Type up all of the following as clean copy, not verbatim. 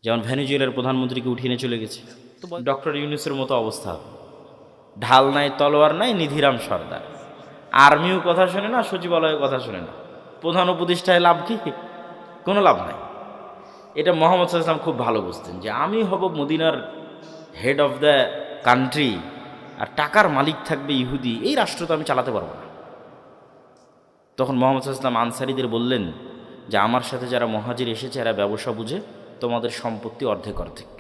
যেমন ভেনেজুয়েলার প্রধানমন্ত্রীকে উঠিয়ে নিয়ে চলে গেছে, তো ডক্টর ইউনূসের মতো অবস্থা। ঢাল নাই, তলোয়ার নাই, নিধিরাম সর্দার। আর্মিও কথা শোনে না, সচিবালয়ের কথা শোনে না, প্রধান উপদেষ্টায় লাভ কি? কোনো লাভ নাই। এটা মোহাম্মদ সাল্লাল্লাহু আলাইহি ওয়াসাল্লাম খুব ভালো বুঝতেন যে আমি হব মদিনার হেড অফ দ্য কান্ট্রি, আর টাকার মালিক থাকবে ইহুদি, এই রাষ্ট্র তো আমি চালাতে পারবো না। তখন মোহাম্মদ সাল্লাল্লাহু আলাইহি ওয়াসাল্লাম আনসারীদের বললেন যে আমার সাথে যারা মহাজির এসেছে এরা ব্যবসা বুঝে, তোমাদের সম্পত্তি অর্ধেক অর্ধেক।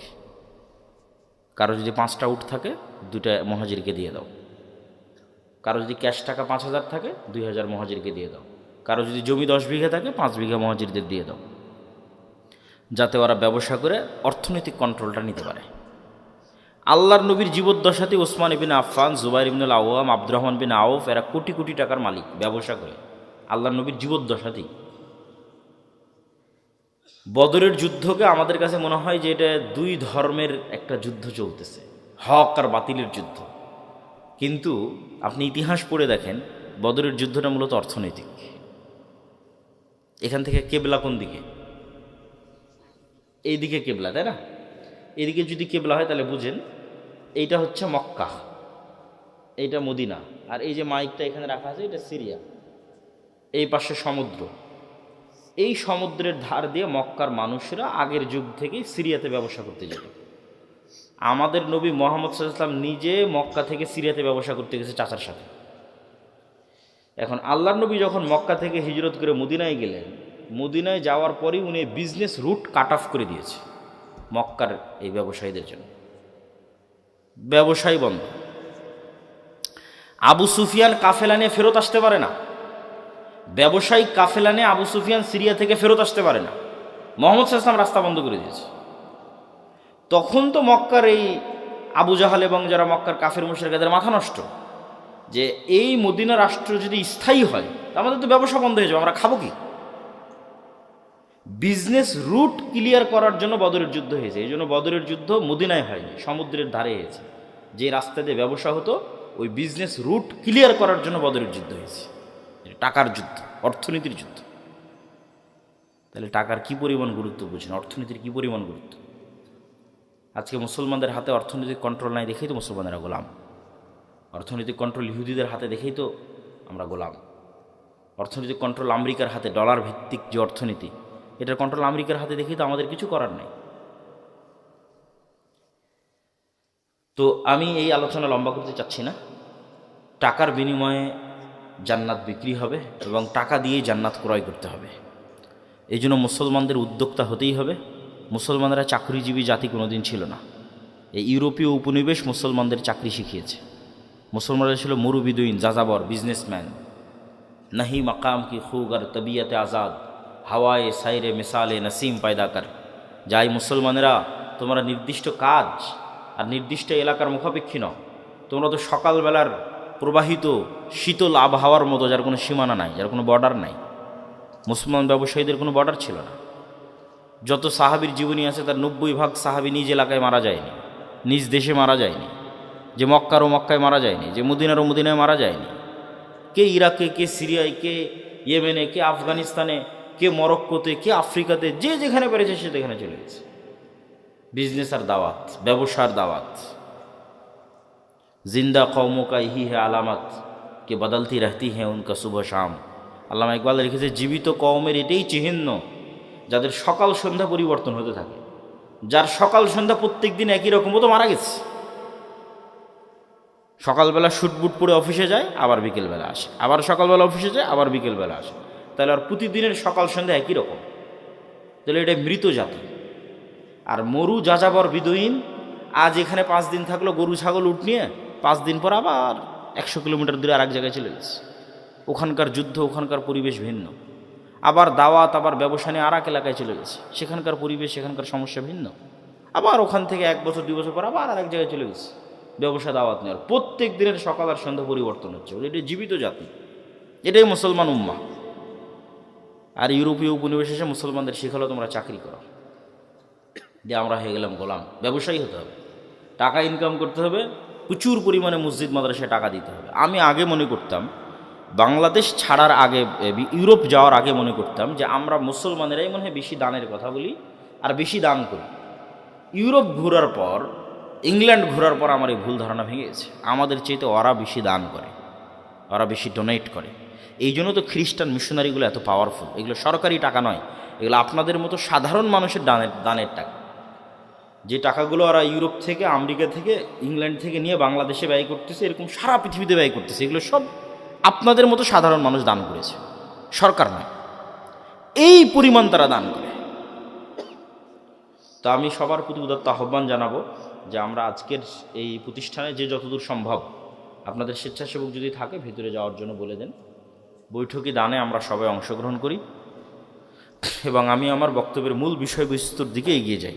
কারো যদি 5টা উট থাকে 2টা মহাজিরকে দিয়ে দাও, কারো যদি ক্যাশ টাকা 5,000 থাকে 2,000 মহাজিরকে দিয়ে দাও, কারো যদি জমি 10 বিঘা থাকে 5 বিঘা মহাজিরদের দিয়ে দাও, যাতে ওরা ব্যবসা করে অর্থনৈতিক কন্ট্রোলটা নিতে পারে। আল্লাহর নবীর জীবদ্দশাতে ওসমান ইবিন আফফান, জুবাইর ইবনুল আওয়াম, আব্দুর রহমান বিন আউফ এরা কোটি কোটি টাকার মালিক ব্যবসা করে, আল্লাহর নবীর জীবদ্দশাতেই। বদরের যুদ্ধকে আমাদের কাছে মনে হয় যে এটা দুই ধর্মের একটা যুদ্ধ চলতেছে, হক আর বাতিলের যুদ্ধ। কিন্তু আপনি ইতিহাস পড়ে দেখেন বদরের যুদ্ধটা মূলত অর্থনৈতিক। এখান থেকে কেবলা কোন দিকে? এইদিকে কেবলা, তাই না? এদিকে যদি কেবলা হয় তাহলে বুঝেন এইটা হচ্ছে মক্কা, এইটা মদিনা, আর এই যে মাইকটা এখানে রাখা আছে এটা সিরিয়া। এই পাশে সমুদ্র, এই সমুদ্রের ধার দিয়ে মক্কার মানুষরা আগের যুগ থেকেই সিরিয়াতে ব্যবসা করতে যেত। আমাদের নবী মুহাম্মদ সাল্লাল্লাহু আলাইহি ওয়াসাল্লাম নিজে মক্কা থেকে সিরিয়াতে ব্যবসা করতে গেছে চাচার সাথে। এখন আল্লাহর নবী যখন মক্কা থেকে হিজরত করে মদিনায় গেলেন, মদিনায় যাওয়ার পরেই উনি বিজনেস রুট কাট অফ করে দিয়েছে মক্কার এই ব্যবসায়ীদের জন্য, ব্যবসায় বন্ধ। আবু সুফিয়ান কাফেলা নিয়ে ফেরত আসতে পারে না, ব্যবসায়িক কাফেলা নিয়ে আবু সুফিয়ান সিরিয়া থেকে ফেরত আসতে পারে না, মুহাম্মদ সাল্লাল্লাহু আলাইহি ওয়াসাল্লাম রাস্তা বন্ধ করে দিয়েছে। তখন তো মক্কার এই আবু জাহাল এবং যারা মক্কার কাফের মুশরিক এদের মাথা নষ্ট যে এই মদিনা রাষ্ট্র যদি স্থায়ী হয় আমাদের তো ব্যবসা বন্ধ হয়ে যাবে, আমরা খাবো কি? বিজনেস রুট ক্লিয়ার করার জন্য বদরের যুদ্ধ হয়েছে। এই জন্য বদরের যুদ্ধ মদিনায় হয়নি, সমুদ্রের ধারে হয়েছে। যে রাস্তা দিয়ে ব্যবসা হতো ওই বিজনেস রুট ক্লিয়ার করার জন্য বদরের যুদ্ধ হয়েছে। টাকার যুদ্ধ, অর্থনীতির যুদ্ধ। তাহলে টাকার কি পরিমাণ গুরুত্ব বুঝেন, অর্থনীতির কি পরিমাণ গুরুত্ব। আজকে মুসলমানদের হাতে অর্থনৈতিক কন্ট্রোল নাই দেখেই তো মুসলমানেরা গোলাম। অর্থনৈতিক কন্ট্রোল ইহুদিদের হাতে দেখেই তো আমরা গোলাম। অর্থনৈতিক কন্ট্রোল আমেরিকার হাতে, ডলার ভিত্তিক যে অর্থনীতি, এটার কন্ট্রোল আমেরিকার হাতে দেখেই তো আমাদের কিছু করার নেই। তো আমি এই আলোচনা লম্বা করতে চাচ্ছি না। টাকার বিনিময়ে জান্নাত বিক্রি হবে এবং টাকা দিয়েই জান্নাত ক্রয় করতে হবে। এই জন্য মুসলমানদের উদ্যোক্তা হতেই হবে। মুসলমানরা চাকরিজীবী জাতি কোনোদিন ছিল না। এই ইউরোপীয় উপনিবেশ মুসলমানদের চাকরি শিখিয়েছে। মুসলমানরা ছিল মরুবিদুইন, যাযাবর, বিজনেসম্যান। নাহি মাকাম কি খুগার তবিয়তে আজাদ, হাওয়ায়ে সাইরে মিসালে নসিম পায়দা কর। যাই মুসলমানেরা, তোমরা নির্দিষ্ট কাজ আর নির্দিষ্ট এলাকার মুখাপেক্ষী নও। তোমরা তো সকালবেলার প্রবাহিত শীতল আবহাওয়ার মতো, যার কোনো সীমানা নাই, যার কোনো বর্ডার নাই। মুসলমান ব্যবসায়ীদের কোনো বর্ডার ছিল না। যত সাহাবীর জীবনী আছে তার 90% সাহাবী নিজ এলাকায় মারা যায়নি, নিজ দেশে মারা যায়নি। যে মক্কার ও মক্কায় মারা যায়নি, যে মদিনার ও মদিনায় মারা যায়নি। কে ইরাকে, কে সিরিয়ায়, কে ইয়েমেনে, কে আফগানিস্তানে, কে মরক্কোতে, কে আফ্রিকাতে, যে যেখানে পেরেছে সে সেখানে চলে গেছে। বিজনেস আর দাওয়াত, ব্যবসার দাওয়াত। জিন্দা কৌমো কা ইহি হে আলামত কে বদলতি রহতি হ্যাঁ উনকা সুবহ শাম। আল্লামা ইকবাল লিখেছে, জীবিত কওমের এটাই চিহ্ন যাদের সকাল সন্ধ্যা পরিবর্তন হতে থাকে। যার সকাল সন্ধ্যা প্রত্যেক দিন একই রকম, ও তো মারা গেছে। সকালবেলা শুটবুট পরে অফিসে যায়, আবার বিকেলবেলা আসে, আবার সকালবেলা অফিসে যায়, আবার বিকেলবেলা আসে। তাহলে আর প্রতিদিনের সকাল সন্ধ্যা একই রকম। তাহলে এটা মৃত জাতি। আর মরু যাযাবর বিদুইন, আজ এখানে 5 দিন থাকলো গরু ছাগল উঠ নিয়ে, 5 দিন পর আবার 100 কিলোমিটার দূরে আর এক জায়গায় চলে গেছে। ওখানকার যুদ্ধ, ওখানকার পরিবেশ ভিন্ন। আবার দাওয়াত, আবার ব্যবসা নিয়ে আর এক এলাকায় চলে গেছে, সেখানকার পরিবেশ, সেখানকার সমস্যা ভিন্ন। আবার ওখান থেকে 1 বছর 2 বছর পর আবার আর এক জায়গায় চলে গেছে ব্যবসা দাওয়াত নেওয়ার। প্রত্যেক দিনের সকাল আর সন্ধ্যা পরিবর্তন হচ্ছে। এটা জীবিত জাতি, এটাই মুসলমান উম্মাহ। আর ইউরোপীয় উপনিবেশ এসে মুসলমানদের শিখালো তোমরা চাকরি করো, যে আমরা হয়ে গেলাম গোলাম। ব্যবসায়ী হতে হবে, টাকা ইনকাম করতে হবে, প্রচুর পরিমাণে মসজিদ মাদ্রাসায় টাকা দিতে হবে। আমি আগে মনে করতাম, বাংলাদেশ ছাড়ার আগে, ইউরোপ যাওয়ার আগে মনে করতাম যে আমরা মুসলমানেরাই মনে হয় বেশি দানের কথা বলি আর বেশি দান করি। ইউরোপ ঘোরার পর, ইংল্যান্ড ঘোরার পর আমার এই ভুল ধারণা ভেঙে গেছে। আমাদের চাইতে ওরা বেশি দান করে, ওরা বেশি ডোনেট করে। এই জন্য তো খ্রিস্টান মিশনারিগুলো এত পাওয়ারফুল। এগুলো সরকারি টাকা নয়, এগুলো আপনাদের মতো সাধারণ মানুষের দানের টাকা। যে টাকাগুলো ওরা ইউরোপ থেকে, আমেরিকা থেকে, ইংল্যান্ড থেকে নিয়ে বাংলাদেশে ব্যয় করতেছে, এরকম সারা পৃথিবীতে ব্যয় করতেছে, এগুলো সব আপনাদের মতো সাধারণ মানুষ দান করেছে, সরকার নয়। এই পরিমাণ তারা দান করে। তো আমি সবার প্রতি উদাত্ত আহ্বান জানাবো যে আমরা আজকের এই প্রতিষ্ঠানে যে যতদূর সম্ভব আপনাদের স্বেচ্ছাসেবক যদি থাকে ভেতরে যাওয়ার জন্য বলে দেন। বৈঠকি দানে আমরা সবাই অংশগ্রহণ করি এবং আমি আমার বক্তব্যের মূল বিষয়বস্তুর দিকে এগিয়ে যাই।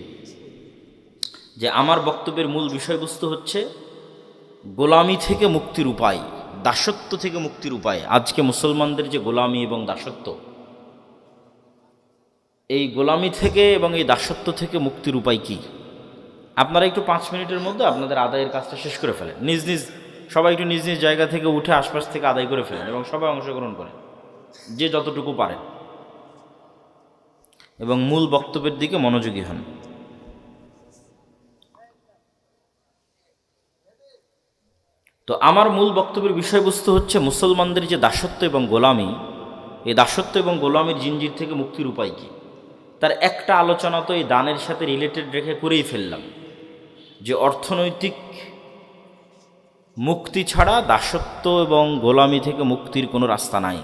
যে আমার বক্তব্যের মূল বিষয়বস্তু হচ্ছে গোলামি থেকে মুক্তির উপায়, দাসত্ব থেকে মুক্তির উপায়। আজকে মুসলমানদের যে গোলামি এবং দাসত্ব, এই গোলামি থেকে এবং এই দাসত্ব থেকে মুক্তির উপায় কি? আপনারা একটু 5 মিনিটের মধ্যে আপনাদের আদায়ের কাজটা শেষ করে ফেলেন। সবাই একটু নিজ নিজ জায়গা থেকে উঠে আশপাশ থেকে আদায় করে ফেলেন এবং সবাই অংশগ্রহণ করেন যে যতটুকু পারেন, এবং মূল বক্তব্যের দিকে মনোযোগী হন। তো আমার মূল বক্তব্যের বিষয়বস্তু হচ্ছে মুসলমানদের যে দাসত্ব এবং গোলামি, এই দাসত্ব এবং গোলামির জিঞ্জির থেকে মুক্তির উপায় কি। তার একটা আলোচনা তো এই দানের সাথে রিলেটেড রেখে করেই ফেললাম, যে অর্থনৈতিক মুক্তি ছাড়া দাসত্ব এবং গোলামি থেকে মুক্তির কোনো রাস্তা নাই।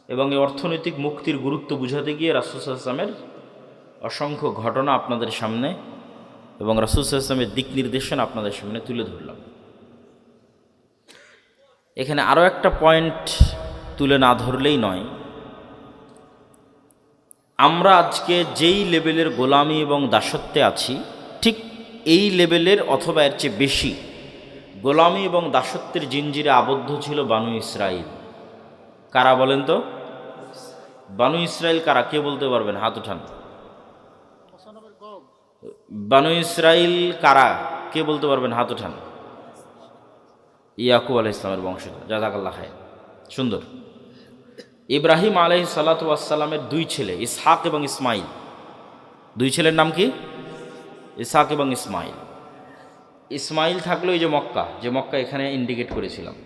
এবং এই অর্থনৈতিক মুক্তির গুরুত্ব বুঝাতে গিয়ে রাসূল সাল্লাল্লাহু আলাইহি ওয়াসাল্লামের অসংখ্য ঘটনা আপনাদের সামনে এবং রাসূল সাল্লাল্লাহু আলাইহি ওয়াসাল্লামের দিক নির্দেশনা আপনাদের সামনে তুলে ধরলাম। এখানে আরও একটা পয়েন্ট তুলে না ধরলেই নয়। আমরা আজকে যেই লেভেলের গোলামি এবং দাসত্বে আছি, ঠিক এই লেভেলের অথবা এর চেয়ে বেশি গোলামি এবং দাসত্বের জিঞ্জিরে আবদ্ধ ছিল বানু ইসরাইল। কারা বলেন তো? বানু ইসরাইল কারা? কে বলতে পারবেন? হাত উঠান। বানু ইসরাইল কারা? কে বলতে পারবেন? হাত উঠান। ইয়াকুব আলাইহিস সালামের বংশধর। জাযাকাল্লাহ খায়র। সুন্দর। ইব্রাহিম আলাইহিস সালাতু ওয়াস সালামের 2 ছেলে, ইসহাক এবং ইসমাইল। 2 ছেলের নাম কি? ইসহাক এবং ইসমাইল। ইসমাইল থাকলো এই যে মক্কা এখানে ইন্ডিকেট করেছিলাম,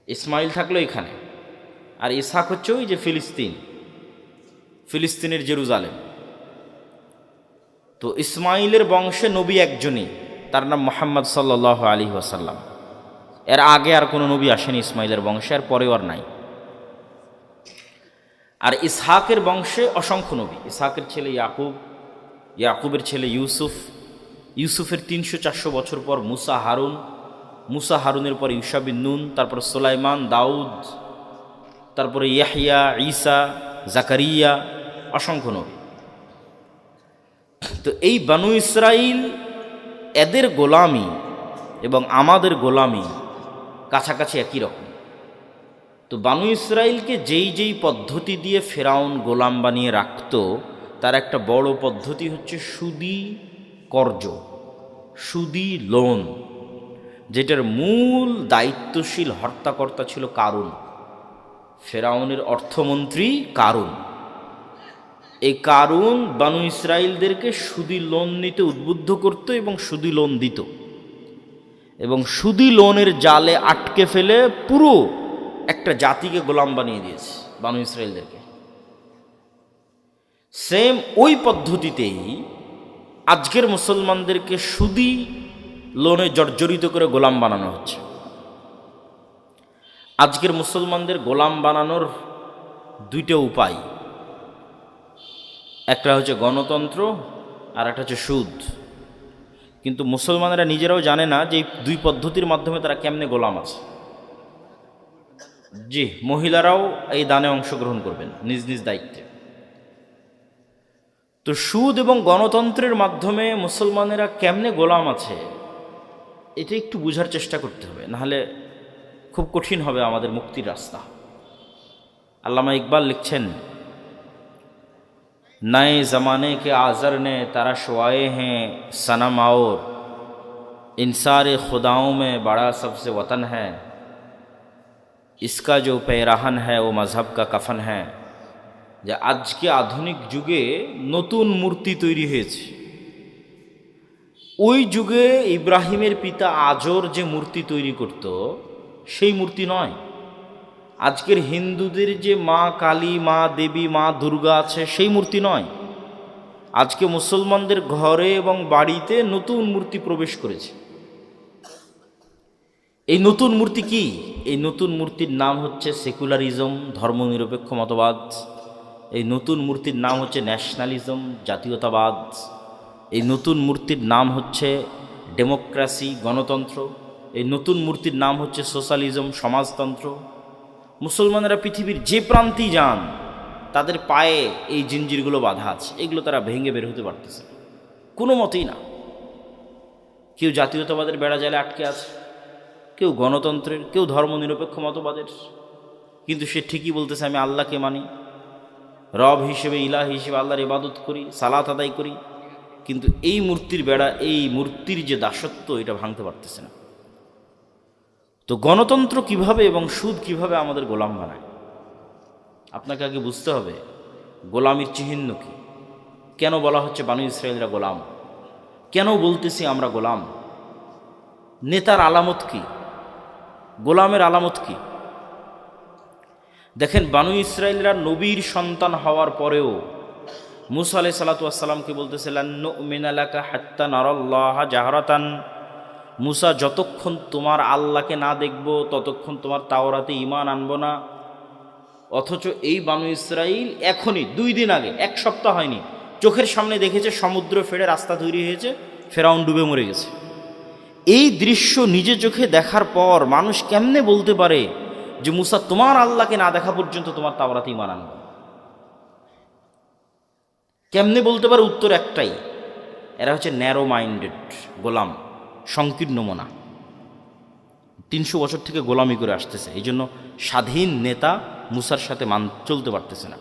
ইসমাইল থাকলো এখানে। আর ইসহাক হচ্ছে ওই যে ফিলিস্তিনের জেরুজালেম। তো ইসমাইলের বংশে নবী একজনই, তার নাম মুহাম্মদ সাল্লাল্লাহু আলাইহি ওয়াসাল্লাম। এর আগে আর কোনো নবী আসেনি ইসমাইলের বংশে, আর পরেও আর নাই। আর ইসহাকের বংশে অসংখ্য নবী। ইসহাকের ছেলে ইয়াকুব, ইয়াকুবের ছেলে ইউসুফের 300-400 বছর পর মুসা হারুনের পর ইউশা বিন নুন, তারপর সুলাইমান, দাউদ, তারপরে ইয়াহইয়া, ঈসা, জাকারিয়া, অসংখ্য নবী। তো এই বানু ইসরাইল, এদের গোলামি এবং আমাদের গোলামি কাছাকাছি একই রকম। তো বানু ইসরাইলকে যেই পদ্ধতি দিয়ে ফেরাউন গোলাম বানিয়ে রাখত, তার একটা বড় পদ্ধতি হচ্ছে সুদি কর্জ, সুদি লোন, যেটার মূল দায়িত্বশীল হর্তাকর্তা ছিল কারুন, ফেরাউনের অর্থমন্ত্রী কারুন। এই কারুন বানু ইসরাইলদেরকে সুদি লোন নিতে উদ্বুদ্ধ করত এবং সুদি লোন দিত, এবং সুদি লোনের জালে আটকে ফেলে পুরো একটা জাতিকে গোলাম বানিয়ে দিয়েছে বানু ইসরাইলদেরকে। সেম ওই পদ্ধতিতেই আজকের মুসলমানদেরকে সুদি লোনে জর্জরিত করে গোলাম বানানো হচ্ছে। আজকের মুসলমানদের গোলাম বানানোর 2টা উপায়, একটা হচ্ছে গণতন্ত্র আর একটা হচ্ছে সুদ। কিন্তু মুসলমানেরা নিজেরাও জানে না যে এই 2 পদ্ধতির মাধ্যমে তারা কেমনে গোলাম আছে। জি, মহিলারাও এই দানে অংশগ্রহণ করবেন নিজ নিজ দায়িত্বে। তো সুদ এবং গণতন্ত্রের মাধ্যমে মুসলমানেরা কেমনে গোলাম আছে, এটা একটু বোঝার চেষ্টা করতে হবে, নাহলে খুব কঠিন হবে আমাদের মুক্তির রাস্তা। আল্লামা ইকবাল লিখছেন, नए ज़माने के आज़र ने तरशवाए हैं सनम और इंसारे खुदाओं में बड़ा सबसे वतन है, इसका जो पैराहन है वो मज़हब का कफन है, যে আজকে আধুনিক যুগে নতুন মূর্তি তৈরি হয়েছে। ওই যুগে ইব্রাহিমের পিতা আজর যে মূর্তি তৈরি করত সেই মূর্তি নয়। আজকের হিন্দুদের যে মা কালী, মা দেবী, মা দুর্গা আছে সেই মূর্তি নয়। আজকে মুসলমানদের ঘরে এবং বাড়িতে নতুন মূর্তি প্রবেশ করেছে। এই নতুন মূর্তি কি? এই নতুন মূর্তির নাম হচ্ছে সেকুলারিজম, ধর্মনিরপেক্ষ মতবাদ। এই নতুন মূর্তির নাম হচ্ছে ন্যাশনালিজম, জাতীয়তাবাদ। এই নতুন মূর্তির নাম হচ্ছে ডেমোক্রেসি, গণতন্ত্র। এই নতুন মূর্তির নাম হচ্ছে সোশ্যালিজম, সমাজতন্ত্র। মুসলমানেরা পৃথিবীর যে প্রান্তেই যান তাদের পায়ে এই জিঞ্জিরগুলো বাঁধা আছে, এগুলো তারা ভেঙে বের হতে পারতেছে কোনো মতেই না। কেউ জাতীয়তাবাদের বেড়া জালে আটকে আছে, কেউ গণতন্ত্রের, কেউ ধর্মনিরপেক্ষ মতবাদের। কিন্তু সে ঠিকই বলতেছে আমি আল্লাহকে মানি, রব হিসেবে, ইলাহ হিসেবে আল্লাহর ইবাদত করি, সালাত আদায় করি। কিন্তু এই মূর্তির বেড়া, এই মূর্তির যে দাসত্ব, এটা ভাঙতে পারতেছে না। তো গণতন্ত্র কিভাবে এবং সুদ কিভাবে আমাদের গোলাম বানায়, আপনাকে আগে বুঝতে হবে গোলামির চিহ্ন কি। কেন বলা হচ্ছে বানু ইসরায়েলরা গোলাম? কেন বলতেছি আমরা গোলাম? নেতার আলামত কি? গোলামের আলামত কি? দেখেন, বানু ইসরায়েলরা নবীর সন্তান হওয়ার পরেও মুসা আলাইহিস সালাতু ওয়াস সালামকে বলতেছে লান নুমিনা লাকা হাত্তা নারাল্লাহা জাহরাতান। মুসা, যতক্ষণ তোমার আল্লাহকে না দেখব ততক্ষণ তোমার তাওরাতে ঈমান আনবো না। অথচ এই বানু ইসরাইল এখনই 2 দিন আগে, 1 সপ্তাহ হয়নি, চোখের সামনে দেখেছে সমুদ্র ফেড়ে রাস্তা তৈরি হয়েছে, ফেরাউন ডুবে মরে গেছে। এই দৃশ্য নিজে চোখে দেখার পর মানুষ কেমনে বলতে পারে যে মুসা, তোমার আল্লাহকে না দেখা পর্যন্ত তোমার তাওরাতে ঈমান আনবো? কেমনে বলতে পারে? উত্তর একটাই, এরা হচ্ছে ন্যারো মাইন্ডেড গোলাম, সংকীর্ণ মনা। 300 বছর থেকে গোলামি করে আসতেছে, এই জন্য স্বাধীন নেতা মুসার সাথে চলতে পারতেছে না।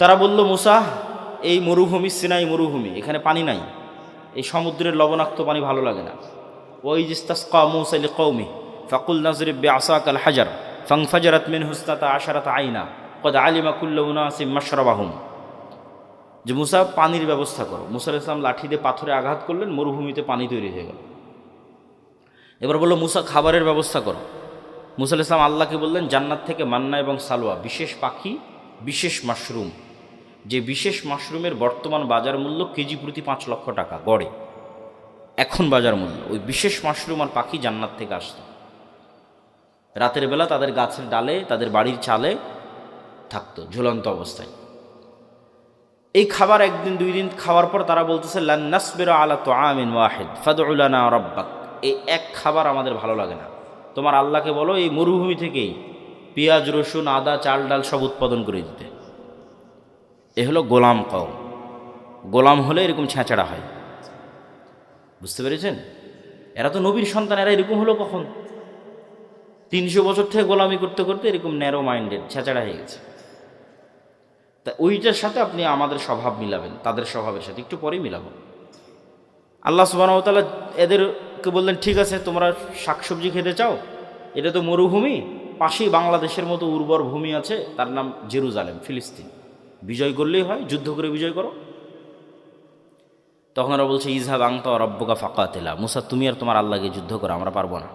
তারা বলল, মুসা, এই মরুভূমি, সিনাই মরুভূমি, এখানে পানি নাই, এই সমুদ্রের লবণাক্ত পানি ভালো লাগে না। ওই ইস্তাসকা মুসা লিকওমি ফাকুল নাজরিব বিআসাকাল হাজার ফানফাজারাত মিনহু ইসনাতা আশারাতা আইনা ক্বাদ আলিমা কুল্লু উনাসিম মাশরাবাহুম। যে মুসা, পানির ব্যবস্থা করো। মুসা আলাইহিস সালাম লাঠি দিয়ে পাথরে আঘাত করলেন, মরুভূমিতে পানি তৈরি হয়ে গেল। এবার বললো, মুসা, খাবারের ব্যবস্থা করো। মুসা আলাইহিস সালাম আল্লাহকে বললেন, জান্নাত থেকে মান্না এবং সালোয়া, বিশেষ পাখি, বিশেষ মাশরুম, যে বিশেষ মাশরুমের বর্তমান বাজার মূল্য কেজি প্রতি 5 লক্ষ টাকা গড়ে, এখন বাজার মূল্য। ওই বিশেষ মাশরুম আর পাখি জান্নাত থেকে আসতো। রাতের বেলা তাদের গাছের ডালে, তাদের বাড়ির চালে থাকতো ঝুলন্ত অবস্থায়। এই খাবার 1 দিন 2 দিন খাওয়ার পর তারা বলতেছে লান নাসবিরা আলা তুআমিন ওয়াহিদ ফাদউ লানা রাব্বাক। এই এক খাবার আমাদের ভালো লাগে না, তোমার আল্লাহকে বলো এই মরুভূমি থেকেই পেঁয়াজ, রসুন, আদা, চাল ডাল সব উৎপাদন করে দিতে। এ হলো গোলাম কওম। গোলাম হলে এরকম ছেঁচড়া হয়, বুঝতে পেরেছেন? এরা তো নবীর সন্তান, এরা এরকম হলো কখন? 300 বছর থেকে গোলামি করতে করতে এরকম ন্যারো মাইন্ডেড, ছেঁচড়া হয়ে গেছে। তা ওইটার সাথে আপনি আমাদের স্বভাব মিলাবেন, তাদের স্বভাবের সাথে একটু পরেই মিলাবো। আল্লাহ সুবহানাহু ওয়া তাআলা এদেরকে বললেন, ঠিক আছে, তোমরা শাকসবজি খেতে চাও, এটা তো মরুভূমি, পাশেই বাংলাদেশের মতো উর্বর ভূমি আছে, তার নাম জেরুজালেম, ফিলিস্তিন, বিজয় করলেই হয়, যুদ্ধ করে বিজয় করো। তখন ওরা বলছে, ইযহাব আনতা ওয়া রাব্বুকা ফাকাতিলা। মুসা, তুমি আর তোমার আল্লাহকে যুদ্ধ করো, আমরা পারবো না।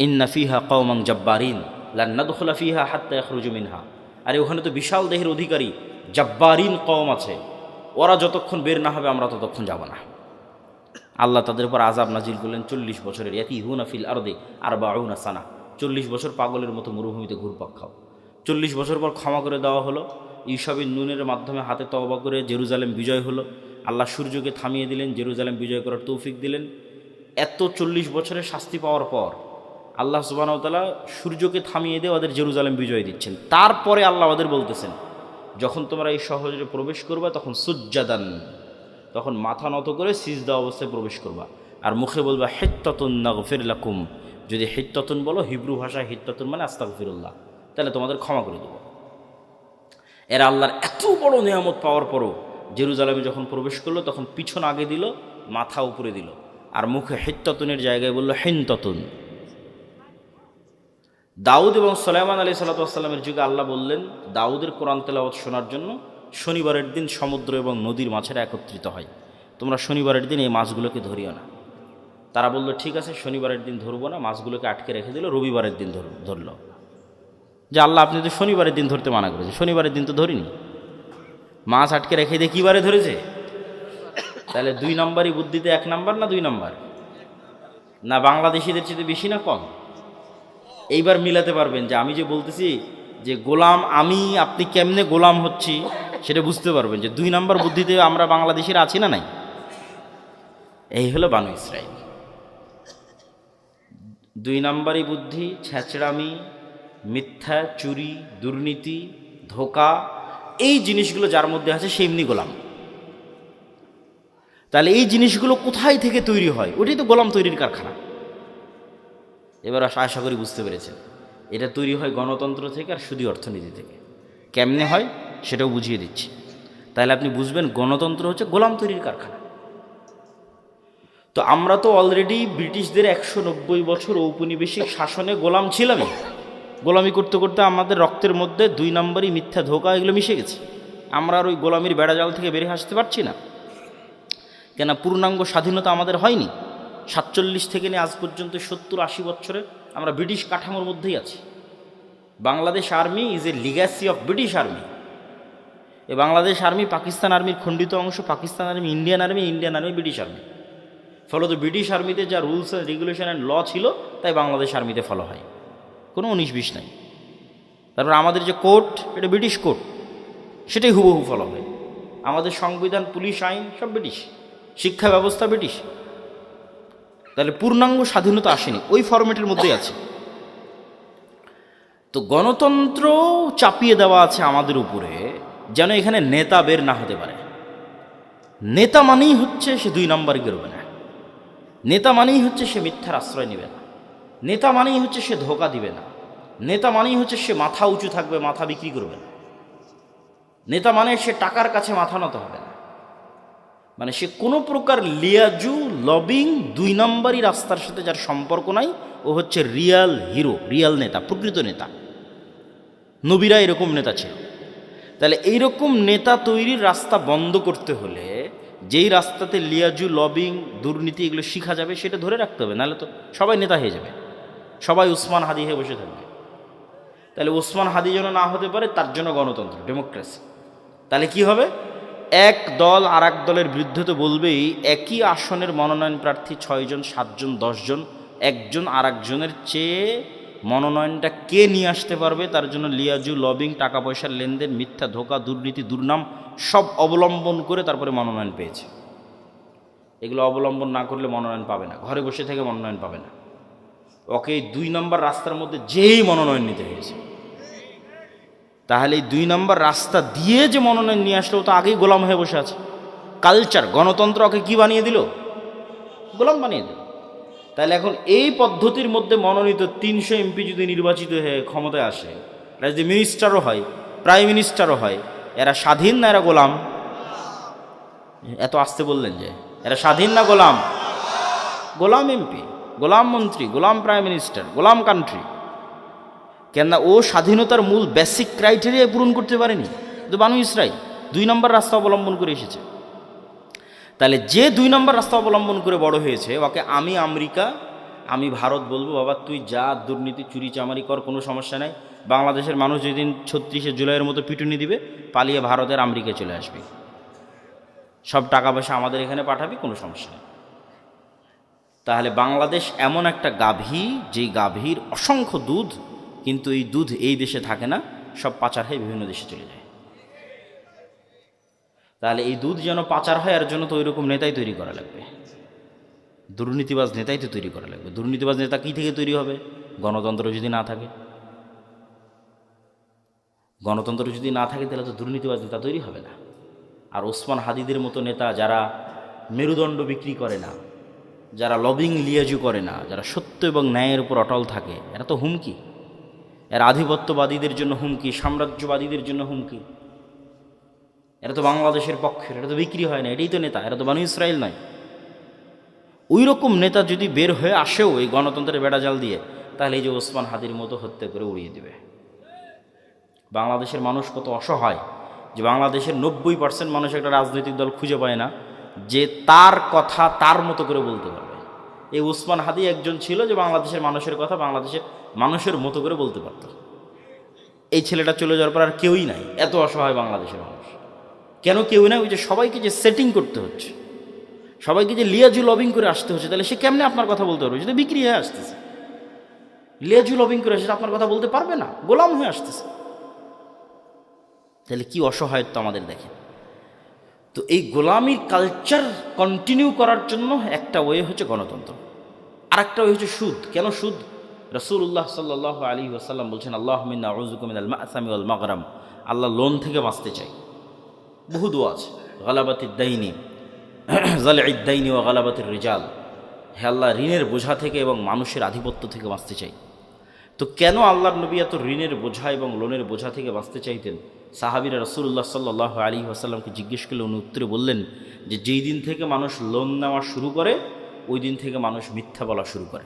ইন্না ফিহা কওমান জাব্বারিন লান নাদখুলা ফিহা হাত্তা ইয়াখরুজু মিনহা। আরে ওখানে তো বিশাল দেহের অধিকারী জাব্বারিন কওম আছে, ওরা যতক্ষণ বের না হবে আমরা ততক্ষণ যাব না। আল্লাহ তাদের উপর আযাব নাজিল করলেন 40 বছরের। ইয়াতিহুনা ফিল আরদি 40 সানা, 40 বছর পাগলের মতো মরুভূমিতে ঘুরপাক খাও। 40 বছর পর ক্ষমা করে দেওয়া হলো। ঈশাবিন নুনের মাধ্যমে হাতে তওবা করে জেরুজালেম বিজয় হলো। আল্লাহ সূর্যকে থামিয়ে দিলেন, জেরুজালেম বিজয় করার তৌফিক দিলেন। এত 40 বছরের শাস্তি পাওয়ার পর আল্লাহ সুবহানাহু ওয়া তাআলা সূর্যকে থামিয়ে দিয়ে ওদের জেরুজালেম বিজয় দিচ্ছেন। তারপরে আল্লাহ ওদের বলতেছেন, যখন তোমরা এই শহরে প্রবেশ করবা তখন সুজ্জাদান, তখন মাথা নত করে সিজদা অবস্থায় প্রবেশ করবা, আর মুখে বলবা হিত্তাতুন নাগফির লাকুম। যদি হিত্তাতুন বলো, হিব্রু ভাষায় হিত্তাতুন মানে আস্তাগফিরুল্লাহ, তাহলে তোমাদের ক্ষমা করে দেব। এরা আল্লাহর এত বড় নিয়ামত পাওয়ার পরও জেরুজালেমে যখন প্রবেশ করলো তখন পিছন আগে দিল, মাথা উপরে দিল, আর মুখে হিত্তাতুনের জায়গায় বলল হিনতাতুন। দাউদ এবং সুলাইমান আলাইহিস সালামের যুগে আল্লাহ বললেন দাউদের কোরআন তেলাওয়াত শোনার জন্য শনিবারের দিন সমুদ্র এবং নদীর মাছেরা একত্রিত হয়, তোমরা শনিবারের দিন এই মাছগুলোকে ধরিও না। তারা বলল ঠিক আছে, শনিবারের দিন ধরবো না, মাছগুলোকে আটকে রেখে দিল, রবিবারের দিন ধরল। যে আল্লাহ আপনি তো শনিবারের দিন ধরতে মানা করেছে, শনিবারের দিন তো ধরিনি, মাছ আটকে রেখে দিয়ে কী বারে ধরেছে? তাহলে 2 নম্বরই বুদ্ধিতে 1 নম্বর না 2 নম্বর? না বাংলাদেশিদের চেয়ে বেশি না কম? এইবার মিলাতে পারবেন যে আমি যে বলতেছি যে গোলাম আমি, আপনি কেমনে গোলাম হচ্ছি সেটা বুঝতে পারবেন যে 2 নম্বর বুদ্ধিতে আমরা বাংলাদেশিরা আছি না নাই? এই হলো বানু ইসরাইল। 2 নম্বরই বুদ্ধি, ছেঁচড়ামি, মিথ্যা, চুরি, দুর্নীতি, ধোঁকা, এই জিনিসগুলো যার মধ্যে আছে সে এমনি গোলাম। তাহলে এই জিনিসগুলো কোথায় থেকে তৈরি হয়? ওটাই তো গোলাম তৈরির কারখানা। এবার আশা করি বুঝতে পেরেছেন, এটা তৈরি হয় গণতন্ত্র থেকে আর সুদী অর্থনীতি থেকে। কেমনে হয় সেটাও বুঝিয়ে দিচ্ছি, তাহলে আপনি বুঝবেন গণতন্ত্র হচ্ছে গোলাম তৈরির কারখানা। তো আমরা তো অলরেডি ব্রিটিশদের 190 বছর ঔপনিবেশিক শাসনে গোলাম ছিলামই। গোলামি করতে করতে আমাদের রক্তের মধ্যে 2 নম্বরই মিথ্যা, ধোঁকা এগুলো মিশে গেছে। আমরা আর ওই গোলামির বেড়াজাল থেকে বেরিয়ে আসতে পারছি না। কেন? পূর্ণাঙ্গ স্বাধীনতা আমাদের হয়নি। 47 থেকে নিয়ে আজ পর্যন্ত 70-80 বছরে আমরা ব্রিটিশ কাঠামোর মধ্যেই আছি। Bangladesh army is a legacy of British army. এই বাংলাদেশ আর্মি পাকিস্তান আর্মির খণ্ডিত অংশ, Pakistan army Indian army, Indian army British army. ফলত ব্রিটিশ আর্মিতে যা rules and regulation and law ছিল তাই বাংলাদেশ আর্মিতে ফলো হয়, কোনো 19-20 নাই। তারপর আমাদের যে কোর্ট, এটা ব্রিটিশ কোর্ট, সেটাই হুবহু ফলো হয়। আমাদের সংবিধান, পুলিশ আইন সব ব্রিটিশ, শিক্ষা ব্যবস্থা ব্রিটিশ। তাহলে পূর্ণাঙ্গ স্বাধীনতা আসেনি, ওই ফরম্যাটের মধ্যেই আছে। তো গণতন্ত্র চাপিয়ে দেওয়া আছে আমাদের উপরে, যেন এখানে নেতা বের না হতে পারে। নেতা মানেই হচ্ছে সে 2 নম্বরই করবে না, নেতা মানেই হচ্ছে সে মিথ্যার আশ্রয় নেবে না, নেতা মানেই হচ্ছে সে ধোঁকা দিবে না, নেতা মানেই হচ্ছে সে মাথা উঁচু থাকবে, মাথা বিক্রি করবে না, নেতা মানে সে টাকার কাছে মাথা নত হবে না। মানে সে কোনো প্রকার লিয়াজু, লবিং, 2 নম্বরই রাস্তার সাথে যার সম্পর্ক নাই, ও হচ্ছে রিয়াল হিরো, রিয়াল নেতা, প্রকৃত নেতা। নবীরা এরকম নেতা ছিল। তাহলে এইরকম নেতা তৈরির রাস্তা বন্ধ করতে হলে যেই রাস্তাতে লিয়াজু, লবিং, দুর্নীতি এগুলো শিখা যাবে সেটা ধরে রাখতে হবে, নাহলে তো সবাই নেতা হয়ে যাবে, সবাই উসমান হাদি হয়ে বসে থাকবে। তাহলে উসমান হাদি যেন না হতে পারে, তার জন্য গণতন্ত্র, ডেমোক্রেসি। তাহলে কি হবে? এক দল আর এক দলের বিরুদ্ধে তো বলবেই, একই আসনের মনোনয়ন প্রার্থী 6 জন, 7 জন, 10 জন, একজন আর একজনের চেয়ে মনোনয়নটা কে নিয়ে আসতে পারবে তার জন্য লিয়াজু, লবিং, টাকা পয়সার লেনদেন, মিথ্যা, ধোঁকা, দুর্নীতি, দুর্নাম সব অবলম্বন করে তারপরে মনোনয়ন পেয়েছে। এগুলো অবলম্বন না করলে মনোনয়ন পাবে না, ঘরে বসে থেকে মনোনয়ন পাবে না। ওকে 2 নম্বর রাস্তার মধ্যে যেই মনোনয়ন নিতে হয়েছে, তাহলে এই 2 নম্বর রাস্তা দিয়ে যে মনোনয়ন নিয়ে আসলো, তো আগেই গোলাম হয়ে বসে আছে। কালচার, গণতন্ত্র ওকে কি বানিয়ে দিল? গোলাম বানিয়ে দিল। তাহলে এখন এই পদ্ধতির মধ্যে মনোনীত 300 এমপি যদি নির্বাচিত হয়ে ক্ষমতায় আসে, এরা যদি মিনিস্টারও হয়, প্রাইম মিনিস্টারও হয়, এরা স্বাধীন না এরা গোলাম? এত আসতে বললেন যে এরা স্বাধীন না গোলাম? গোলাম এমপি, গোলাম মন্ত্রী, গোলাম প্রাইম মিনিস্টার, গোলাম কান্ট্রি। কেননা ও স্বাধীনতার মূল বেসিক ক্রাইটেরিয়া পূরণ করতে পারেনি। তো বানু ইসরাইল 2 নম্বর রাস্তা অবলম্বন করে এসেছে। তাহলে যে 2 নম্বর রাস্তা অবলম্বন করে বড় হয়েছে, ওকে আমি আমেরিকা, আমি ভারত বলবো, বাবা তুই যা দুর্নীতি, চুরি চামারি কর, কোনো সমস্যা নাই। বাংলাদেশের মানুষ যেদিন 36শে জুলাইয়ের মতো পিটুনি দিবে, পালিয়ে ভারতের আমেরিকায় চলে আসবি, সব টাকা পয়সা আমাদের এখানে পাঠাবি, কোনো সমস্যা নেই। তাহলে বাংলাদেশ এমন একটা গাভী, যেই গাভীর অসংখ্য দুধ, কিন্তু এই দুধ এই দেশে থাকে না, সব পাচার হয়ে বিভিন্ন দেশে চলে যায়। তাহলে এই দুধ যেন পাচার হয়, এর জন্য তো ওইরকম নেতাই তৈরি করা লাগবে, দুর্নীতিবাজ নেতাই তো তৈরি করা লাগবে। দুর্নীতিবাজ নেতা কী থেকে তৈরি হবে? গণতন্ত্র যদি না থাকে। গণতন্ত্র যদি না থাকে তাহলে তো দুর্নীতিবাজ নেতা তৈরি হবে না। আর ওসমান হাদিদের মতো নেতা যারা মেরুদণ্ড বিক্রি করে না, যারা লবিং লিয়াজু করে না, যারা সত্য এবং ন্যায়ের উপর অটল থাকে, এরা তো হুমকি। এরা আধিপত্যবাদীদের জন্য হুমকি, সাম্রাজ্যবাদীদের জন্য হুমকি। এরা তো বাংলাদেশের পক্ষের, এটা তো বিক্রি হয় না, এটাই তো নেতা, এরা তো বানু ইসরাইল নয়। ওই রকম নেতা যদি বের হয়ে আসেও এই গণতন্ত্রের বেড়াজাল দিয়ে, তাহলে এই যে ওসমান হাদির মতো হত্যা করে উড়িয়ে দিবে। বাংলাদেশের মানুষ কত অসহায় যে বাংলাদেশের 90% মানুষ একটা রাজনৈতিক দল খুঁজে পায় না যে তার কথা তার মতো করে বলতে পারবে। এই ওসমান হাদি একজন ছিল যে বাংলাদেশের মানুষের কথা বাংলাদেশের মানুষের মতো করে বলতে পারত। এই ছেলেটা চলে যাওয়ার পর আর কেউই নাই, এত অসহায় বাংলাদেশের মানুষ। কেন কেউ নাই? ওই যে সবাইকে যে সেটিং করতে হচ্ছে, সবাইকে যে লিয়াজু লবিং করে আসতে হচ্ছে, তাহলে সে কেমনে আপনার কথা বলতে পারবে? যদি বিক্রি হয়ে আসতেছে, লিয়াজু লবিং করে আসে আপনার কথা বলতে পারবে না, গোলাম হয়ে আসতেছে। তাহলে কি অসহায়ত্ব আমাদের দেখেন। তো এই গোলামির কালচার কন্টিনিউ করার জন্য একটা ওয়ে হচ্ছে গণতন্ত্র, আর একটা ওয়ে হচ্ছে সুদ। কেন সুদ? রাসূলুল্লাহ সাল্লাল্লাহু আলাইহি ওয়াসাল্লাম বলছেন, আল্লাহুম্মা ইন্নী আউযুবিকা মিনাল মা'সামি ওয়াল মাগরাম। আল্লাহ লোন থেকে বাঁচতে চাই। বহু দোয়া আছে, গালাবাতিদ দাইনি, জালঈদ দাইনি ওয়া গালাবাতির রিজাল। হে আল্লাহ, ঋণের বোঝা থেকে এবং মানুষের আধিপত্য থেকে বাঁচতে চাই। তো কেন আল্লাহর নবী এত ঋণের বোঝা এবং লোনের বোঝা থেকে বাঁচতে চাইতেন? সাহাবীরা রাসূলুল্লাহ সাল্লাল্লাহু আলাইহি ওয়াসাল্লামকে জিজ্ঞেস করলে উনি উত্তরে বললেন যে যেই দিন থেকে মানুষ লোন নেওয়া শুরু করে ওই দিন থেকে মানুষ মিথ্যা বলা শুরু করে।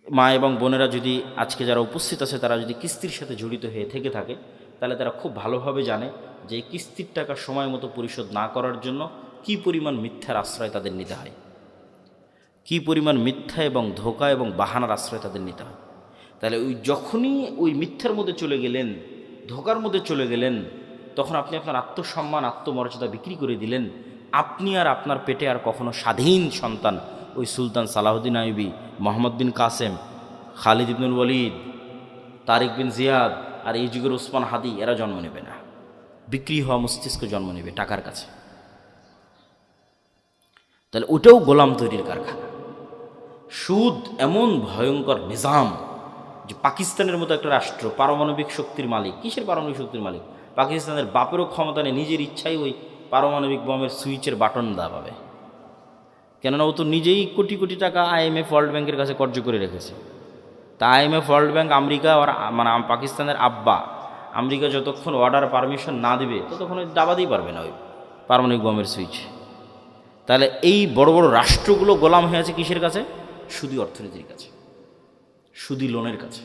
মা এবং বোনেরা যদি আজকে যারা উপস্থিত আছে তারা যদি কিস্তির সাথে জড়িত হয়ে থেকে থাকে, তাহলে তারা খুব ভালোভাবে জানে যে কিস্তির টাকা সময় মতো পরিশোধ না করার জন্য কী পরিমাণ মিথ্যার আশ্রয় তাদের নিতে হয়, কী পরিমাণ মিথ্যা এবং ধোঁকা এবং বাহানার আশ্রয় তাদের নিতে হয়। তাহলে ওই যখনই ওই মিথ্যার মধ্যে চলে গেলেন, ধোঁকার মধ্যে চলে গেলেন, তখন আপনি আপনার আত্মসম্মান আত্মমর্যাদা বিক্রি করে দিলেন। আপনি আর আপনার পেটে আর কখনো স্বাধীন সন্তান ওই সুলতান সালাহুদ্দিন আইয়ুবী, মোহাম্মদ বিন কাসেম, খালিদ ইবনুল ওয়ালিদ, তারিক বিন জিয়াদ আর এই যুগের ওসমান হাদি এরা জন্ম নেবে না। বিক্রি হওয়া মস্তিষ্ক জন্ম নেবে টাকার কাছে। তাহলে ওটাও গোলাম তৈরির কারখানা। সুদ এমন ভয়ঙ্কর নিজাম যে পাকিস্তানের মতো একটা রাষ্ট্র পারমাণবিক শক্তির মালিক। কিসের পারমাণবিক শক্তির মালিক? পাকিস্তানের বাপেরও ক্ষমতা নেই, নিজের ইচ্ছাই ওই পারমাণবিক বোমের সুইচের বাটন দাবাবে। কেননা ও তো নিজেই কোটি কোটি টাকা IMF ওয়ার্ল্ড ব্যাংকের কাছে কর্জ করে রেখেছে। তা IMF ওয়ার্ল্ড ব্যাংক আমেরিকা আর মানে পাকিস্তানের আব্বা, আমেরিকা যতক্ষণ অর্ডার পারমিশন না দেবে ততক্ষণ দাবাতেই পারবে না ওই পারমাণবিক বোমের সুইচ। তাহলে এই বড় বড় রাষ্ট্রগুলো গোলাম হয়ে আছে কিসের কাছে? সুদী অর্থনীতির কাছে, সুদী লোনের কাছে।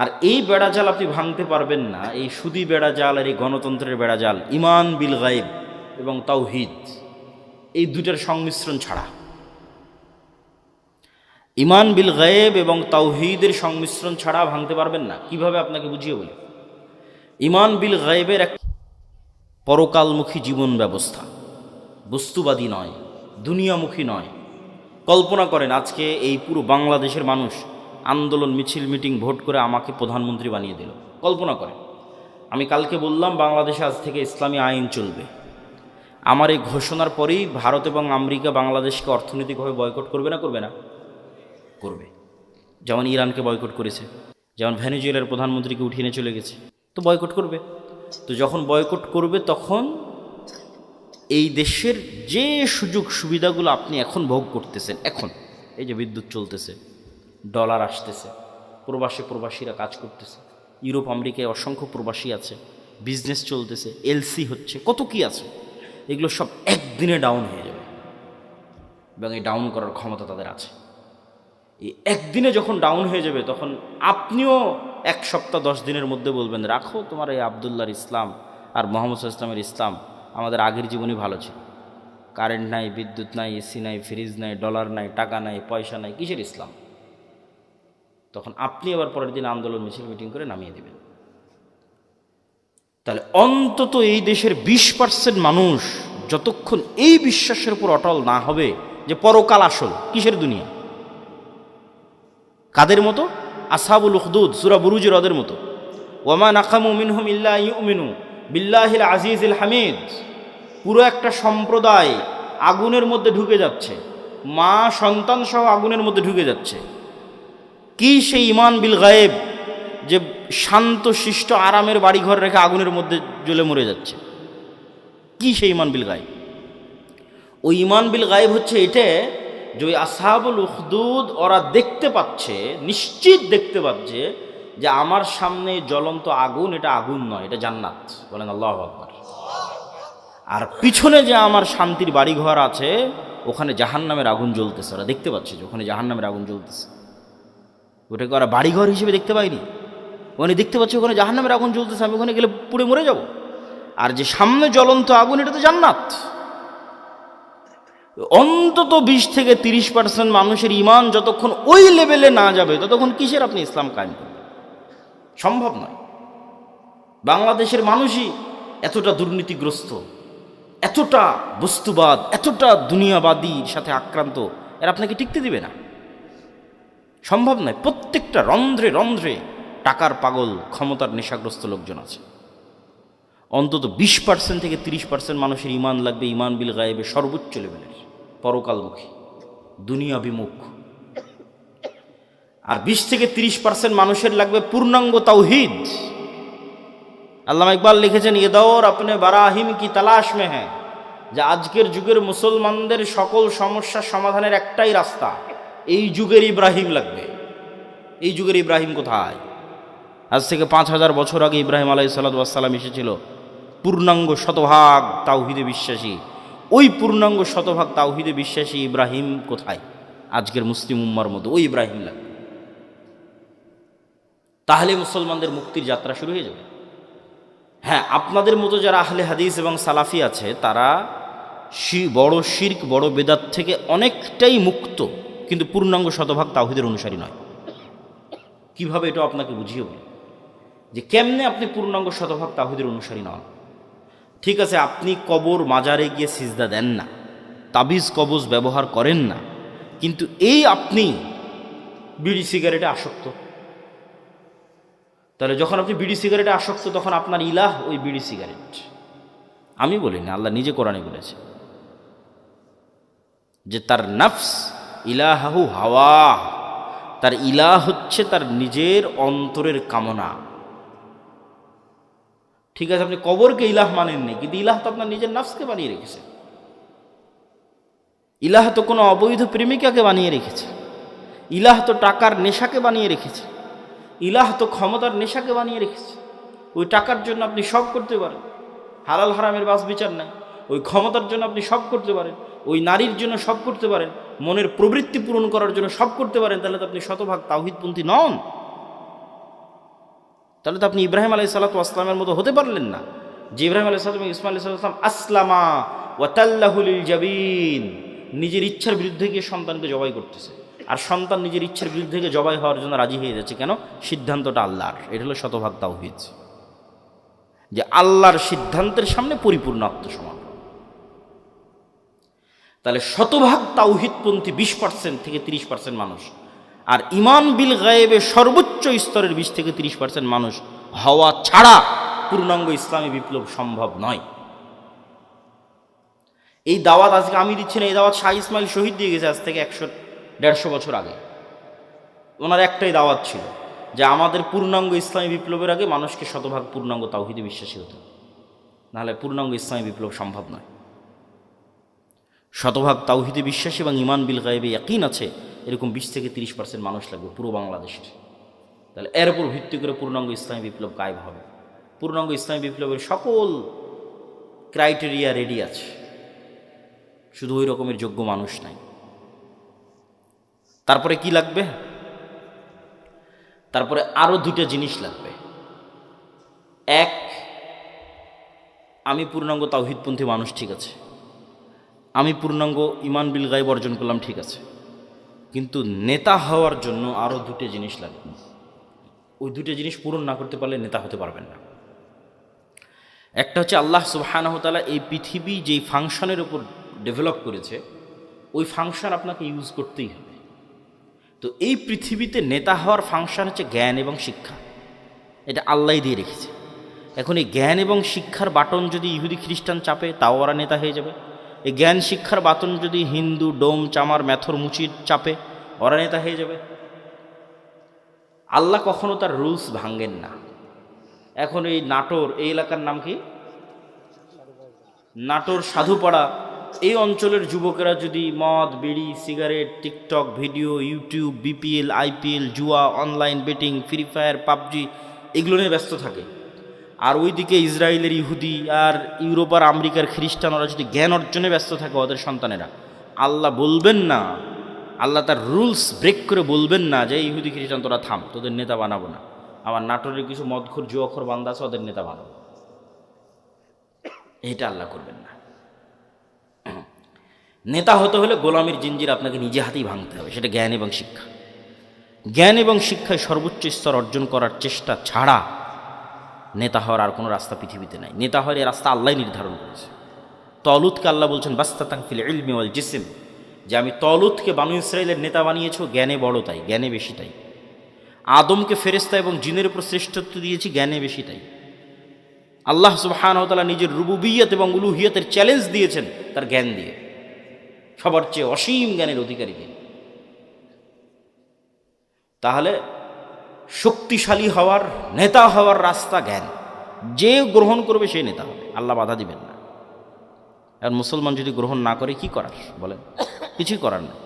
আর এই বেড়াজাল আপনি ভাঙতে পারবেন না, এই সুদী বেড়াজাল আর এই গণতন্ত্রের বেড়াজাল, ইমান বিল গায়েব এবং তাওহীদ এই দুটার সংমিশ্রণ ছাড়া। ইমান বিল গায়েব এবং তাওহীদের সংমিশ্রণ ছাড়া ভাঙতে পারবেন না। কিভাবে আপনাকে বুঝিয়ে বলি। ইমান বিল গায়েবের এক পরকালমুখী জীবন ব্যবস্থা, বস্তুবাদী নয়, দুনিয়ামুখী নয়। কল্পনা করেন আজকে এই পুরো বাংলাদেশের মানুষ আন্দোলন, মিছিল, মিটিং, ভোট করে আমাকে প্রধানমন্ত্রী বানিয়ে দিল। কল্পনা করেন আমি কালকে বললাম বাংলাদেশে আজ থেকে ইসলামী আইন চলবে। আমার এই ঘোষণার পরেই ভারত এবং আমেরিকা বাংলাদেশকে অর্থনৈতিকভাবে বয়কট করবে না? করবে না? করবে। যেমন ইরানকে বয়কট করেছে, যেমন ভেনেজুয়েলার প্রধানমন্ত্রীকে উঠিয়ে নিয়ে চলে গেছে, তো বয়কট করবে। তো যখন বয়কট করবে তখন এই দেশের যে সুযোগ সুবিধাগুলো আপনি এখন ভোগ করতেছেন, এখন এই যে বিদ্যুৎ চলতেছে, ডলার আসতেছে, প্রবাসীরা কাজ করতেছে, ইউরোপ আমেরিকায় অসংখ্য প্রবাসী আছে, বিজনেস চলতেছে, LC হচ্ছে, কত কি আছে, এগুলো সব একদিনে ডাউন হয়ে যাবে এবং এই ডাউন করার ক্ষমতা তাদের আছে। এই একদিনে যখন ডাউন হয়ে যাবে তখন আপনিও 1 সপ্তাহ 10 দিনের মধ্যে বলবেন রাখো তোমার এই আবদুল্লাহর ইসলাম আর মোহাম্মদ ইসলামের ইসলাম, আমাদের আগের জীবনই ভালো ছিল। কারেন্ট নাই, বিদ্যুৎ নাই, AC নাই, ফ্রিজ নাই, ডলার নাই, টাকা নাই, পয়সা নাই, কিসের ইসলাম? তখন আপনি আবার পরের দিন আন্দোলন, মিছিল, মিটিং করে নামিয়ে দেবেন। তাহলে অন্তত এই দেশের 20% মানুষ যতক্ষণ এই বিশ্বাসের উপর অটল না হবে যে পরকাল আসল, কিসের দুনিয়া, কাদের মতো? আসহাবুল উখদুদ সূরা বুরুজের ওদের মতো। ওয়ামা নাকামু মিনহুম ইল্লা ইউমিনু বিল্লাহিল আজিজিল হামিদ। পুরো একটা সম্প্রদায় আগুনের মধ্যে ঢুকে যাচ্ছে, মা সন্তান সহ আগুনের মধ্যে ঢুকে যাচ্ছে। কি সেই ইমান বিল গায়েব যে শান্ত শিষ্ট আরামের বাড়িঘর রেখে আগুনের মধ্যে জ্বলে মরে যাচ্ছে? কি সেই ইমান বিল গায়েব? ওই ইমান বিল গায়েব হচ্ছে এটা যে ওই আসহাবুল উখদুদ ওরা দেখতে পাচ্ছে, নিশ্চিত দেখতে পাচ্ছে যে আমার সামনে জ্বলন্ত আগুন, এটা আগুন নয়, এটা জান্নাত। বলেন আল্লাহু আকবার। আর পিছনে যে আমার শান্তির বাড়িঘর আছে ওখানে জাহান্নামের আগুন জ্বলতেছে, ওরা দেখতে পাচ্ছে যে ওখানে জাহান্নামের আগুন জ্বলতেছে। ওটাকে ওরা বাড়িঘর হিসেবে দেখতে পায়নি, ওখানে দেখতে পাচ্ছে ওখানে জাহান্নামের আগুন জ্বলতেছে, আমি ওখানে গেলে পুড়ে মরে যাব। আর যে সামনে জ্বলন্ত আগুন, এটা তো জান্নাত। অন্তত 20-30% মানুষের ইমান যতক্ষণ ওই লেভেলে না যাবে ততক্ষণ কিসের আপনি ইসলাম কায়েম করবেন? সম্ভব নয়। বাংলাদেশের মানুষই এতটা দুর্নীতিগ্রস্ত, এতটা বস্তুবাদ, এতটা দুনিয়াবাদীর সাথে আক্রান্ত, এর আপনাকে টিকতে দিবে না, সম্ভব নয়। প্রত্যেকটা রন্ধ্রে রন্ধ্রে টাকার পাগল, ক্ষমতার নেশাগ্রস্ত লোকজন আছে। অন্তত 20% থেকে 30% মানুষের ইমান লাগবে ইমান বিল গায়েবে সর্বোচ্চ লেভেলের, পরকালমুখী, দুনিয়া বিমুখ। আর 20-30% মানুষের লাগবে পূর্ণাঙ্গ তাওহীদ। আল্লামা ইকবাল লিখেছেন, ये दौर अपने बराहिम की तलाश में है, যে আজকের যুগের মুসলমানদের সকল সমস্যার সমাধানের একটাই রাস্তা, এই যুগের ইব্রাহিম লাগবে। এই যুগের ইব্রাহিম কোথায়? আজ থেকে 5000 বছর আগে ইব্রাহিম আলাইহিস সালাম এসেছিল, পূর্ণাঙ্গ শতভাগ তাওহীদে বিশ্বাসী। ওই পূর্ণাঙ্গ শতভাগ তাওহীদে বিশ্বাসী ইব্রাহিম কোথায়? আজকের মুসলিম উম্মার মধ্যে ওই ইব্রাহিম লাগবে। তাহলে মুসলমানদের মুক্তির যাত্রা শুরু হয়ে যাবে। হ্যাঁ, আপনাদের মতো যারা আহলে হাদিস এবং সালাফি আছে, তারা বড় শিরক, বড় বেদাত থেকে অনেকটাই মুক্ত, কিন্তু পূর্ণাঙ্গ শতভাগ তাওহীদের অনুসারী নয়। কিভাবে? এটা আপনাকে বুঝিয়ে বলি যে কেমনে আপনি পূর্ণাঙ্গ শতভাগ তাওহীদের অনুসারী নন। ঠিক আছে, আপনি কবর মাজারে গিয়ে সিজদা দেন না, তাবিজ কবজ ব্যবহার করেন না, কিন্তু এই আপনি বিড়ি সিগারেটে আসক্ত। তাহলে যখন আপনি বিড়ি সিগারেটে আসক্ত, তখন আপনার ইলাহ ওই বিড়ি সিগারেট। আমি বলিনি, আল্লাহ নিজে কোরআনে বলেছে যে তার নফস ইলাহু হাওয়া, তার ইলাহ হচ্ছে তার নিজের অন্তরের কামনা। ঠিক আছে, আপনি কবরকে ইলাহ মানেননি, কিন্তু ইলাহ তো আপনার নিজের নফসকে বানিয়ে রেখেছে। ইলাহ তো কোনো অবৈধ প্রেমিকাকে বানিয়ে রেখেছে, ইলাহ তো টাকার নেশাকে বানিয়ে রেখেছে, ইলাহ তো ক্ষমতার নেশাকে বানিয়ে রেখেছে। ওই টাকার জন্য আপনি সব করতে পারেন, হালাল হারামের বাস বিচার নাই। ওই ক্ষমতার জন্য আপনি সব করতে পারেন, ওই নারীর জন্য সব করতে পারেন, মনের প্রবৃত্তি পূরণ করার জন্য সব করতে পারেন। তাহলে তো আপনি শতভাগ তাওহীদপন্থী নন। তাহলে তো আপনি ইব্রাহিম আলাইহিস সালামের মতো হতে পারলেন না, যে ইব্রাহিম আলাইহিস সালাম এবং ইসমাঈল আলাইহিস সালাম আসলামা ওয়া তাল্লাহু লিল জাবিন, নিজের ইচ্ছার বিরুদ্ধে গিয়ে সন্তানকে জবাই করতেছে, আর সন্তান নিজের ইচ্ছার বিরুদ্ধে গিয়ে জবাই হওয়ার জন্য রাজি হয়ে যাচ্ছে। কেন? সিদ্ধান্তটা আল্লাহর। এটা হলো শতভাগ তাওহীদ, যে আল্লাহর সিদ্ধান্তের সামনে পরিপূর্ণ আত্মসমর্পণ। তাহলে শতভাগ তাওহীদপন্থী 20% থেকে 30% মানুষ, আর ইমান বিল গায়েবে সর্বোচ্চ স্তরের 20-30% মানুষ হওয়া ছাড়া পূর্ণাঙ্গ ইসলামী বিপ্লব সম্ভব নয়। এই দাওয়াত আজকে আমি দিচ্ছি না, এই দাওয়াত শাহ ইসমাইল শহীদ দিয়ে গেছে আজ থেকে 100-150 বছর আগে। ওনার একটাই দাওয়াত ছিল যে আমাদের পূর্ণাঙ্গ ইসলামী বিপ্লবের আগে মানুষকে শতভাগ পূর্ণাঙ্গ তাওহীদে বিশ্বাসী হতে, নাহলে পূর্ণাঙ্গ ইসলামী বিপ্লব সম্ভব নয়। শতভাগ তাওহীদে বিশ্বাসী এবং ইমান বিল গায়েবে ইয়াকিন আছে এরকম 20-30% মানুষ লাগবে পুরো বাংলাদেশের। তাহলে এর উপর ভিত্তি করে পূর্ণাঙ্গ ইসলামী বিপ্লব কায়েম হবে। পূর্ণাঙ্গ ইসলামী বিপ্লবের সকল ক্রাইটেরিয়া রেডি আছে, শুধু ওই রকমের যোগ্য মানুষ নাই। তারপরে কি লাগবে? তারপরে আরো 2টা জিনিস লাগবে। এক, আমি পূর্ণাঙ্গ তাওহীদপন্থী মানুষ, ঠিক আছে, আমি পূর্ণাঙ্গ ইমান বিল গায়ব অর্জন করলাম, ঠিক আছে, কিন্তু নেতা হওয়ার জন্য আরো 2টা জিনিস লাগবে। ওই 2টা জিনিস পূরণ না করতে পারলে নেতা হতে পারবেন না। একটা হচ্ছে আল্লাহ সুবহানাহু ওয়া তাআলা এই পৃথিবী যেই ফাংশনের উপর ডেভেলপ করেছে, ওই ফাংশন আপনাকে ইউজ করতেই হবে। তো এই পৃথিবীতে নেতা হওয়ার ফাংশন হচ্ছে জ্ঞান এবং শিক্ষা, এটা আল্লাহই দিয়ে রেখেছে। এখন এই জ্ঞান এবং শিক্ষার বাটন যদি ইহুদি খ্রিস্টান চাপে, তাও ওরা নেতা হয়ে যাবে। এই জ্ঞান শিক্ষার বাটন যদি হিন্দু, ডোম, চামার, ম্যাথর, মুচির চাপে, ওরা নেতা হয়ে যাবে। আল্লাহ কখনো তার রুলস ভাঙ্গেন না। এখন এই নাটোর, এই এলাকার নাম কি? নাটোর সাধুপাড়া, এই অঞ্চলের যুবকেরা যদি মদ, বিড়ি, cigarette, TikTok video, YouTube, BPL, IPL, জুয়া, online betting, free fire, PUBG এগুলো নিয়ে ব্যস্ত থাকে, আর ওইদিকে ইসরায়েলের ইহুদি আর ইউরোপ আর আমেরিকার খ্রিস্টান ওরা যদি জ্ঞান অর্জনে ব্যস্ত থাকে ওদের সন্তানেরা, আল্লাহ বলবেন না, আল্লাহ তার রুলস ব্রেক করে বলবেন না যে ইহুদি খ্রিস্টান তোরা থাম, তোদের নেতা বানাবো না। আমার নাটোরের কিছু মদখোর জুয়াখোর বান্দা আছে, ওদের নেতা বানাবো। এটা আল্লাহ করবেন না। নেতা হতে হলে গোলামির জিঞ্জির আপনাকে নিজে হাতেই ভাঙতে হবে, সেটা জ্ঞান এবং শিক্ষা। জ্ঞান এবং শিক্ষায় সর্বোচ্চ স্তর অর্জন করার চেষ্টা ছাড়া নেতা হওয়ার আর কোনো রাস্তা পৃথিবীতে নাই। নেতা হওয়ার এই রাস্তা আল্লাহ নির্ধারণ করেছে। তলুতকে আল্লাহ বলছেন বাস্তাতাং ফিল ইলমি ওয়াল জিসম, যে আমি তলুতকে বানু ইসরাইলের নেতা বানিয়েছি, জ্ঞানে বড় তাই, জ্ঞানে বেশি তাই। আদমকে ফেরেশতা এবং জিনের উপর শ্রেষ্ঠত্ব দিয়েছি, জ্ঞানে বেশি তাই। আল্লাহ সুবহানাহু ওয়া তাআলা নিজের রুবুবিয়ত এবং উলুহিয়তের চ্যালেঞ্জ দিয়েছেন তার জ্ঞান দিয়ে, সবার চেয়ে অসীম জ্ঞানের অধিকারী তিনি। তাহলে শক্তিশালী হওয়ার, নেতা হওয়ার রাস্তা জ্ঞান। যে গ্রহণ করবে সে নেতা হবে, আল্লাহ বাধা দিবেন না। আর মুসলমান যদি গ্রহণ না করে কি করার বলেন? কিছুই করার নেই।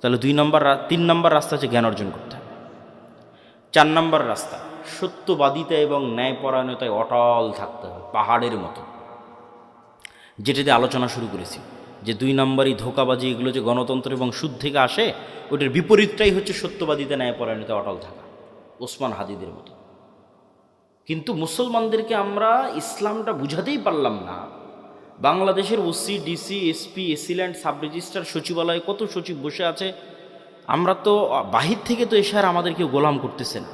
তাহলে 3 নম্বর রাস্তা হচ্ছে জ্ঞান অর্জন করতে হবে। 4 নম্বর রাস্তা সত্যবাদিতা এবং ন্যায়পরায়ণতায় অটল থাকতে হবে, পাহাড়ের মতো। যেটা দিয়ে আলোচনা শুরু করেছি যে 2 নম্বরই ধোঁকাবাজি, এগুলো যে গণতন্ত্র এবং সুদ থেকে আসে, ওটার বিপরীতটাই হচ্ছে সত্যবাদিতা, ন্যায়পরায়ণতা, অটল থাকা, ওসমান হাদিদের মতো। কিন্তু মুসলমানদেরকে আমরা ইসলামটা বুঝাতেই পারলাম না। বাংলাদেশের OC, DC, SP, AC land, sub registrar, সচিবালয়ে কত সচিব বসে আছে। আমরা তো বাহির থেকে তো এসে আর আমাদের কেউ গোলাম করতেছে না,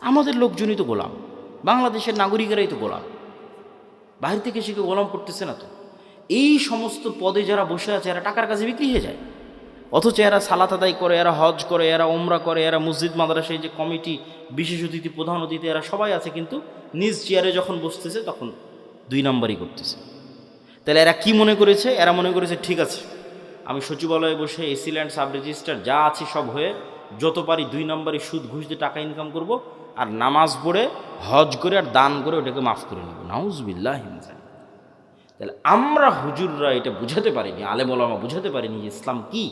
আমাদের লোকজনই তো গোলাম, বাংলাদেশের নাগরিকেরাই তো গোলাম, বাহির থেকে এসে কেউ গোলাম করতেছে না তো। এই সমস্ত পদে যারা বসে আছে এরা টাকার কাছে বিক্রি হয়ে যায়, অথচ এরা সালাত আদায় করে, এরা হজ করে, এরা ওমরা করে, এরা মসজিদ মাদ্রাসায় যে কমিটি, বিশেষ অতিথি, প্রধান অতিথি, এরা সবাই আছে, কিন্তু নিজ চেয়ারে যখন বসতেছে তখন 2 নম্বরই করতেছে। তাহলে এরা কি মনে করেছে? এরা মনে করেছে ঠিক আছে, আমি সচিবালয়ে বসে এসিল্যান্ড, সাব রেজিস্ট্রার যা আছে সব হয়ে যত পারি 2 নম্বরই সুদ ঘুষ দিয়ে টাকা ইনকাম করব, আর নামাজ পড়ে হজ করে আর দান করে ওটাকে মাফ করে নেব। নাউজুবিল্লাহ। তাহলে আমরা হুজুররা এটা বুঝাতে পারিনি, আলেম ওলামা বুঝাতে পারিনি যে ইসলাম কি।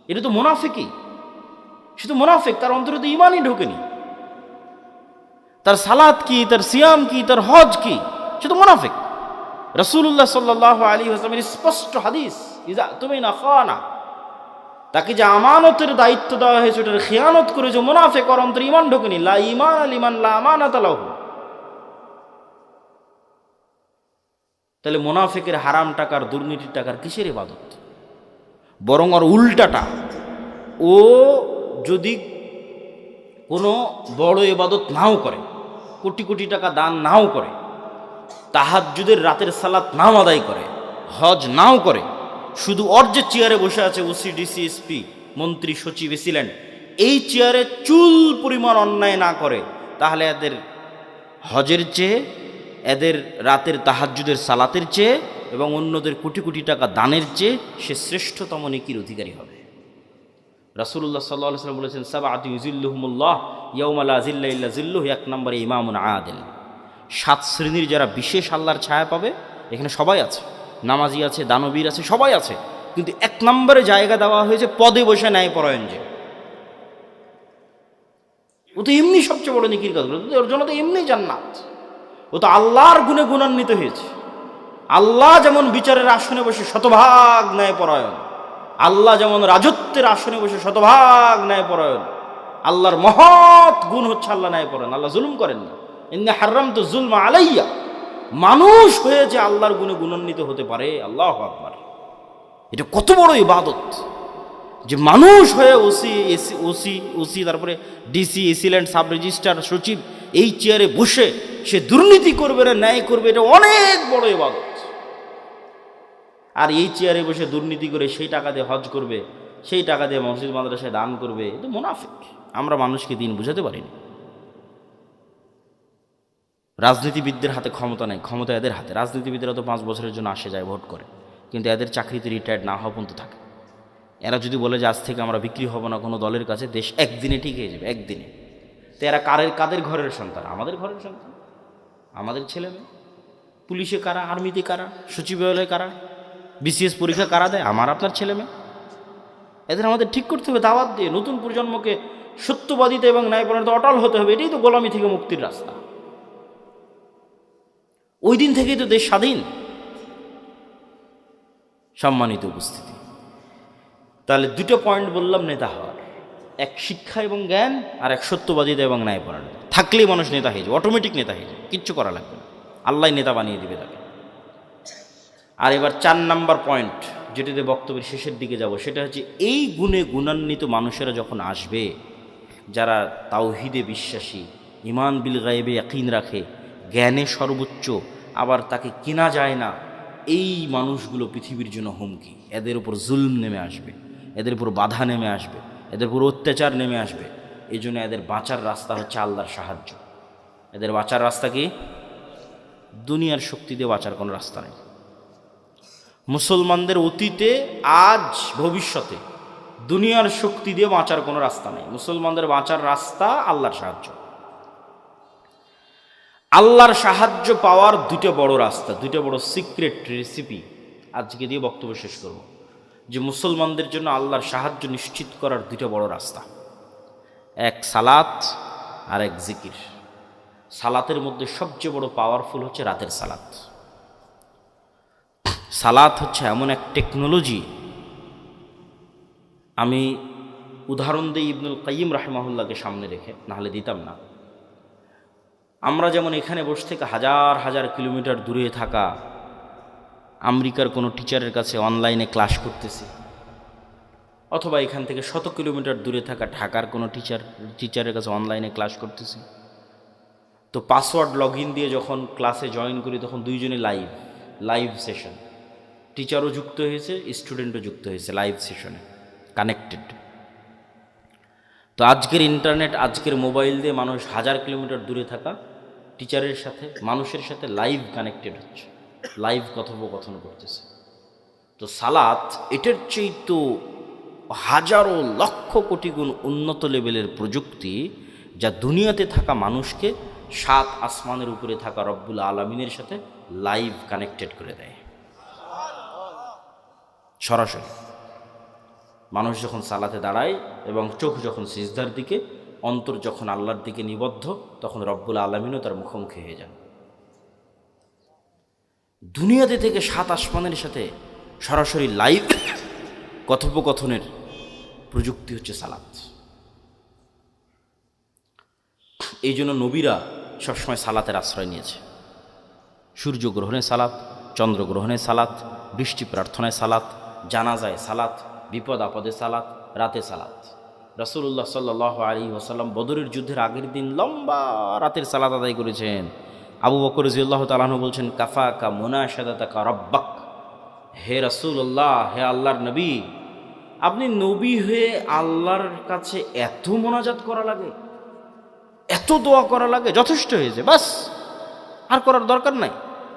এটা তো মুনাফিকই, সে তো মুনাফিক, তার অন্তরে তো ইমানই ঢোকেনি। তার সালাত কি, তার সিয়াম কি, তার হজ কি, সে তো মুনাফিক। রাসূলুল্লাহ সাল্লাল্লাহু আলাইহি ওয়াসাল্লামের স্পষ্ট হাদিস, ইজা তুমিনা খানা, তাকে যে আমানতের দায়িত্ব দেওয়া হয়েছে ওটার খেয়ানত করে যে মুনাফিক, ওর অন্তরে ইমান ঢোকেনি। লা ঈমান লিমান লা আমানাতা লাহু। তাহলে মুনাফিকের হারাম টাকার, দুর্নীতির টাকার কিসের ইবাদত? বরং ওর উল্টাটা, ও যদি কোনো বড় ইবাদত নাও করে, কোটি কোটি টাকা দান নাও করে, তাহাজ্জুদের রাতের সালাত নাও আদায় করে, হজ নাও করে, শুধু ওর যে চেয়ারে বসে আছে ওসি, ডিসি, এসপি, মন্ত্রী, সচিব, এসিল্যান্ড, এই চেয়ারে চুল পরিমাণ অন্যায় না করে, তাহলে এদের হজের চেয়ে, এদের রাতের তাহাজ্জুদের সালাতের চেয়ে এবং অন্যদের কোটি কোটি টাকা দানের চেয়ে সে শ্রেষ্ঠতম নেকির অধিকারী হবে। রাসূলুল্লাহ সাল্লাল্লাহু আলাইহি ওয়াসাল্লাম বলেছেন, সাবআতু ইউযিল্লুহুমুল্লাহ ইয়াওমা লা যিল্লা ইল্লা যিল্লুহু। 1 নম্বরে ইমামুন আদিল। 7 শ্রেণীর যারা বিশেষ আল্লাহর ছায়া পাবে, এখানে সবাই আছে, নামাজি আছে, দানবীর আছে, সবাই আছে, কিন্তু 1 নম্বরে জায়গা দেওয়া হয়েছে পদে বসে ন্যায়পরায়ণ যে। ও তো এমনি সবচেয়ে বড় নেকির কাজ করে, ওর জন্য তো এমনি জান্নাত। ও তো আল্লাহর গুণে গুণান্বিত হয়েছে। আল্লাহ যেমন বিচারের আসনে বসে শতভাগ ন্যায়পরায়ণ, আল্লাহ যেমন রাজত্বের আসনে বসে শতভাগ ন্যায়পরায়ণ, আল্লাহর মহৎ গুণ হচ্ছে আল্লাহ ন্যায়পরায়ণ। আল্লাহ জুলুম করেন না। ইন্না হারামতু যুলমা আলাইয়া। মানুষ হয়ে যে আল্লাহর গুণে গুণান্বিত হতে পারে, আল্লাহু আকবার, এটা কত বড় ইবাদত যে মানুষ হয়ে ওসি তারপরে ডিসি, এসিল্যান্ড, সাব রেজিস্ট্রার, সচিব, এই চেয়ারে বসে সে দুর্নীতি করবে না ন্যায় করবে, এটা অনেক বড় ইবাদত। আর এই চেয়ারে বসে দুর্নীতি করে সেই টাকা দিয়ে হজ করবে, সেই টাকা দিয়ে মসজিদ মাদ্রাসায় দান করবে, এটা মুনাফিক। আমরা মানুষকে দিন বুঝাতে পারিনি। রাজনীতিবিদদের হাতে ক্ষমতা নেই, ক্ষমতা এদের হাতে। রাজনীতিবিদরা তো 5 বছরের জন্য আসে যায়, ভোট করে, কিন্তু এদের চাকরিতে রিটায়ার্ড না হওয়া পর্যন্ত থাকে। এরা যদি বলে যে আজ থেকে আমরা বিক্রি হব না কোনো দলের কাছে, দেশ একদিনে ঠিক হয়ে যাবে, একদিনে। তো এরা কাদের ঘরের সন্তান? আমাদের ঘরের সন্তান, আমাদের ছেলে মেয়ে। পুলিশে কারা, আর্মিতে কারা, সচিবালয়ে কারা, বিসিএস পরীক্ষা কারা দেয়? আমার আপনার ছেলে মেয়ে। এদের আমাদের ঠিক করতে হবে, দাওয়াত দিয়ে নতুন প্রজন্মকে সত্যবাদিতা এবং ন্যায়পরায়ণতা অটল হতে হবে। এটাই তো গোলামি থেকে মুক্তির রাস্তা। ওই দিন থেকেই তো দেশ স্বাধীন। সম্মানিত উপস্থিতি, তাহলে দুটো পয়েন্ট বললাম নেতা হওয়ার, এক শিক্ষা এবং জ্ঞান, আর এক সত্যবাদিতা এবং ন্যায়পরায়ণতা। থাকলেই মানুষ নেতা হয়ে যাবে, অটোমেটিক নেতা হয়ে যাবে, কিচ্ছু করা লাগবে না, আল্লাহ নেতা বানিয়ে দিবে তাকে। আর এবার 4 নাম্বার পয়েন্ট, যেটাতে বক্তব্যের শেষের দিকে যাব, সেটা হচ্ছে এই গুণে গুণান্বিত মানুষেরা যখন আসবে, যারা তাওহীদে বিশ্বাসী, ঈমান বিল গায়বে ইয়াকিন রাখে, জ্ঞানে সর্বোচ্চ, আবার তাকে কেনা যায় না, এই মানুষগুলো পৃথিবীর জন্য হুমকি। এদের উপর জুলম নেমে আসবে, এদের উপর বাধা নেমে আসবে, এদের উপর অত্যাচার নেমে আসবে। এই জন্য এদের বাঁচার রাস্তা হচ্ছে আল্লাহর সাহায্য। এদের বাঁচার রাস্তা কি? দুনিয়ার শক্তি দিয়ে বাঁচার কোনো রাস্তা নেই। মুসলমানদের অতীতে, আজ, ভবিষ্যতে দুনিয়ার শক্তি দিয়ে বাঁচার কোনো রাস্তা নেই। মুসলমানদের বাঁচার রাস্তা আল্লাহর সাহায্য। আল্লাহর সাহায্য পাওয়ার দুটো বড় রাস্তা, দুটো বড় সিক্রেট রেসিপি আজকে দিয়ে বক্তব্য শেষ করব, যে মুসলমানদের জন্য আল্লাহর সাহায্য নিশ্চিত করার দুটো বড় রাস্তা, এক সালাত আর এক জিকির। সালাতের মধ্যে সবচেয়ে বড় পাওয়ারফুল হচ্ছে রাতের সালাত। সালাত হচ্ছে এমন এক টেকনোলজি, আমি উদাহরণ দিই ইবনুল কাইয়িম রাহিমাহুল্লাহকে সামনে রেখে, নাহলে দিতাম না। আমরা যেমন এখানে বসে থেকে হাজার হাজার কিলোমিটার দূরে থাকা আমেরিকার কোনো টিচারের কাছে অনলাইনে ক্লাস করতেছি, অথবা এখান থেকে 100 কিলোমিটার দূরে থাকা ঢাকার কোনো টিচারের কাছে অনলাইনে ক্লাস করতেছি, তো পাসওয়ার্ড লগ ইন দিয়ে যখন ক্লাসে জয়েন করি, তখন দুইজনে লাইভ সেশন, টিচারও যুক্ত হয়েছে, স্টুডেন্টও যুক্ত হয়েছে লাইভ সেশনে, কানেক্টেড। তো আজকের ইন্টারনেট, আজকের মোবাইল দিয়ে মানুষ হাজার কিলোমিটার দূরে থাকা টিচারের সাথে, মানুষের সাথে লাইভ কানেক্টেড হচ্ছে, লাইভ কথোপকথন করতেছে। তো সালাত এটার চেয়ে তো হাজারো লক্ষ কোটি গুণ উন্নত লেভেলের প্রযুক্তি, যা দুনিয়াতে থাকা মানুষকে 7 আসমানের উপরে থাকা রব্বুল আলামিনের সাথে লাইভ কানেক্টেড করে দেয় সরাসরি। মানুষ যখন সালাতে দাঁড়ায় এবং চোখ যখন সিজদার দিকে, অন্তর যখন আল্লাহর দিকে নিবদ্ধ, তখন রব্বুল আলামিনও তার মুখোমুখি হয়ে যান। দুনিয়াতে থেকে 7 আসমানের সাথে সরাসরি লাইভ কথোপকথনের প্রযুক্তি হচ্ছে সালাত। এই জন্য নবীরা সবসময় সালাতের আশ্রয় নিয়েছে। সূর্যগ্রহণে সালাত, চন্দ্রগ্রহণে সালাত, বৃষ্টি প্রার্থনায় সালাত, জানাজায় সালাত, বিপদ আপদে সালাত, রাতে সালাত। রাসূলুল্লাহ সাল্লাল্লাহু আলাইহি ওয়াসাল্লাম বদরের যুদ্ধের আগের দিন লম্বা রাতের সালাত আদায় করেছেন। আবু বকর রাদিয়াল্লাহু তাআলা আনহু বলছেন, কাফাকা মুনাশাদাতাকা রাব্বাক, হে রাসূলুল্লাহ, হে আল্লাহর নবী, আপনি নবী হয়ে আল্লাহর কাছে এত মোনাজাত করা লাগে, এত দোয়া করা লাগে, যথেষ্ট হয়েছে, বাস, আর করার দরকার নাই,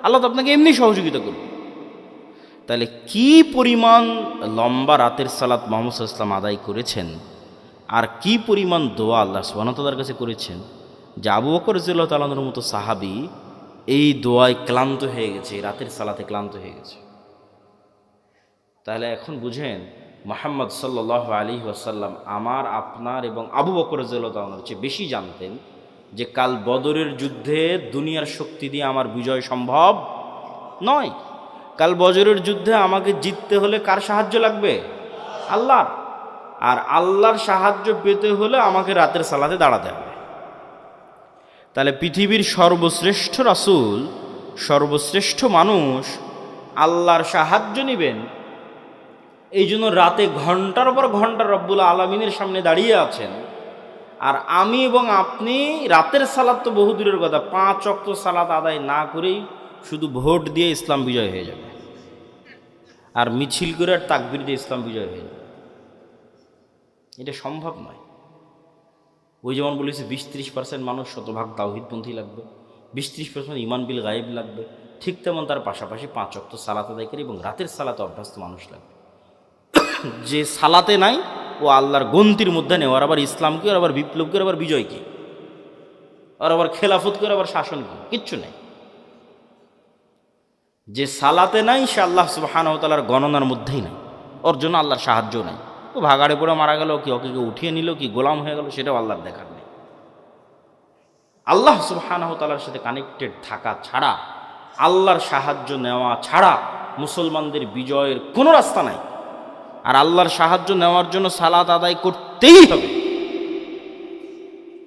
আল্লাহ তো আপনাকে এমনি সহযোগিতা করবে। তাহলে কি পরিমাণ লম্বা রাতের সালাত মুহাম্মদ সাল্লাল্লাহু আলাইহি ওয়াসাল্লাম আদায় করেছেন, আর কি পরিমাণ দোয়া আল্লাহ সুবহানাহু ওয়া তাআলার কাছে করেছেন, যে আবু বকর রাদিয়াল্লাহু তাআলা আনহুর মতো সাহাবী এই দোয়ায় ক্লান্ত হয়ে গেছে, রাতের সালাতে ক্লান্ত হয়ে গেছে। তাহলে এখন বুঝেন, মুহাম্মদ সাল্লাল্লাহু আলাইহি ওয়াসাল্লাম আমার, আপনার এবং আবু বকর রাদিয়াল্লাহু তাআলা আনহুর চেয়ে বেশি জানতেন যে কাল বদরের যুদ্ধে দুনিয়ার শক্তি দিয়ে আমার বিজয় সম্ভব নয়। কাল বদরের যুদ্ধে আমাকে জিততে হলে কার সাহায্য লাগবে? আল্লাহর। আর আল্লাহর সাহায্য পেতে হলে আমাকে রাতের সালাতে দাঁড়াতে হবে। তাহলে পৃথিবীর সর্বশ্রেষ্ঠ রাসূল, সর্বশ্রেষ্ঠ মানুষ আল্লাহর সাহায্য নেবেন, এই জন্য রাতে ঘন্টার পর ঘন্টা রব্বুল আলামিনের সামনে দাঁড়িয়ে আছেন। আর আমি এবং আপনি রাতের সালাত তো বহু দূরের কথা, 5 ওয়াক্ত সালাত আদায় না করেই শুধু ভোট দিয়ে ইসলাম বিজয় হয়ে যাবে, আর মিছিল করে আর তাকবীর দিয়ে ইসলাম বিজয় হয়ে যাবে, এটা সম্ভব নয়। ওই যেমন বলেছে 20-30% মানুষ শতভাগ তাওহীদপন্থী লাগবে, 20-30% ঈমান বিল গায়েব লাগবে, ঠিক তেমন তার পাশাপাশি 5 ওয়াক্ত সালাত আদায়কারী এবং রাতের সালাতে অভ্যস্ত মানুষ লাগবে। যে সালাতে নাই ও আল্লাহর গন্তির মধ্যে নেই, আর আবার ইসলাম কি, আর আবার বিপ্লব কি, আর আবার বিজয় কি, আর আবার খেলাফত কি, আর আবার শাসন কি, কিচ্ছু নেই। যে সালাতে নাই সে আল্লাহ সুবহানাহু ওয়া তাআলার গণনার মধ্যেই নাই, ওর জন্য আল্লাহর সাহায্য নাই। ও ভাগাড়ে পড়ে মারা গেল কি, ওকে কেউ উঠিয়ে নিল কি, গোলাম হয়ে গেল, সেটাও আল্লাহর দেখার নেই। আল্লাহ সুবহানাহু ওয়া তাআলার সাথে কানেক্টেড থাকা ছাড়া, আল্লাহর সাহায্য নেওয়া ছাড়া মুসলমানদের বিজয়ের কোনো রাস্তা নাই। আর আল্লাহর সাহায্য নেওয়ার জন্য সালাত আদায় করতেই হবে,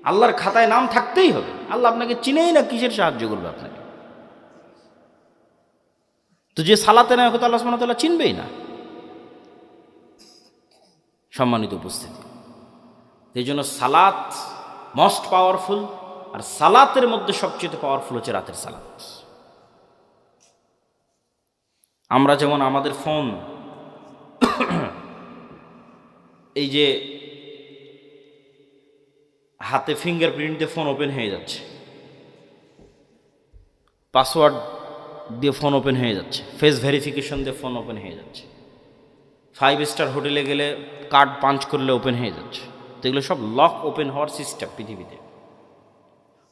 আল্লাহর খাতায় নাম থাকতেই হবে। আল্লাহ আপনাকে চিনেই না, কিসের সাহায্য করবে আপনাকে? তো যে সালাতে নেয় হয়তো আল্লাহ সুবহানাহু ওয়া তাআলা চিনবেই না। সম্মানিত উপস্থিতি, এই জন্য সালাত মোস্ট পাওয়ারফুল, আর সালাতের মধ্যে সবচেয়ে পাওয়ারফুল হচ্ছে রাতের সালাত। আমরা যেমন আমাদের ফোন, এই যে হাতে ফিঙ্গারপ্রিন্ট দিয়ে ফোন ওপেন হয়ে যাচ্ছে, পাসওয়ার্ড দিয়ে ফোন ওপেন হয়ে যাচ্ছে, ফেস ভেরিফিকেশন দিয়ে ফোন ওপেন হয়ে যাচ্ছে, 5 স্টার হোটেলে গেলে কার্ড পাঞ্চ করলে ওপেন হয়ে যাচ্ছে। তো এগুলো সব লক ওপেন হওয়ার সিস্টেম পৃথিবীতে।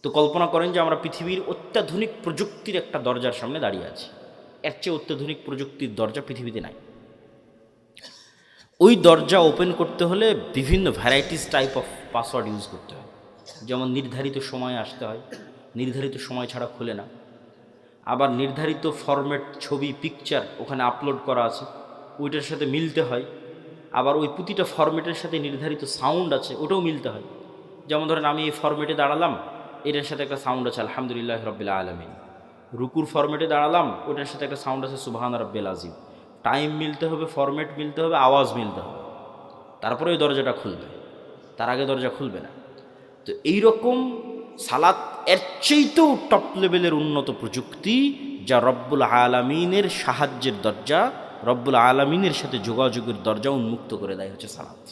তো কল্পনা করেন যে আমরা পৃথিবীর অত্যাধুনিক প্রযুক্তির একটা দরজার সামনে দাঁড়িয়ে আছি। এর চেয়ে অত্যাধুনিক প্রযুক্তির দরজা পৃথিবীতে নাই। ওই দরজা ওপেন করতে হলে বিভিন্ন varieties type of password use করতে হয়। যেমন নির্ধারিত সময়ে আসতে হয়, নির্ধারিত সময় ছাড়া খোলে না। আবার নির্ধারিত ফরম্যাট ছবি, পিকচার ওখানে আপলোড করা আছে, ওইটার সাথে মিলতে হয়। আবার ওই প্রতিটা ফরম্যাটের সাথে নির্ধারিত সাউন্ড আছে, ওটাও মিলতে হয়। যেমন ধরেন আমি এই ফরম্যাটে দাঁড়ালাম, এটার সাথে একটা সাউন্ড আছে আলহামদুলিল্লাহ রাব্বিল আলামিন। রুকুর ফরম্যাটে দাঁড়ালাম, ওটার সাথে একটা সাউন্ড আছে সুবহান রাব্বিল আযীম। টাইম মিলতে হবে, ফরম্যাট মিলতে হবে, আওয়াজ মিলতে হবে, তারপরে ওই দরজাটা খুলবে, তার আগে দরজা খুলবে না। তো এইরকম সালাত এর চেয়েতেও টপ লেভেলের উন্নত প্রযুক্তি, যা রব্বুল আলামিনের সাহায্যের দরজা, রব্বুল আলামিনের সাথে যোগাযোগের দরজা উন্মুক্ত করে দেয় হচ্ছে সালাত।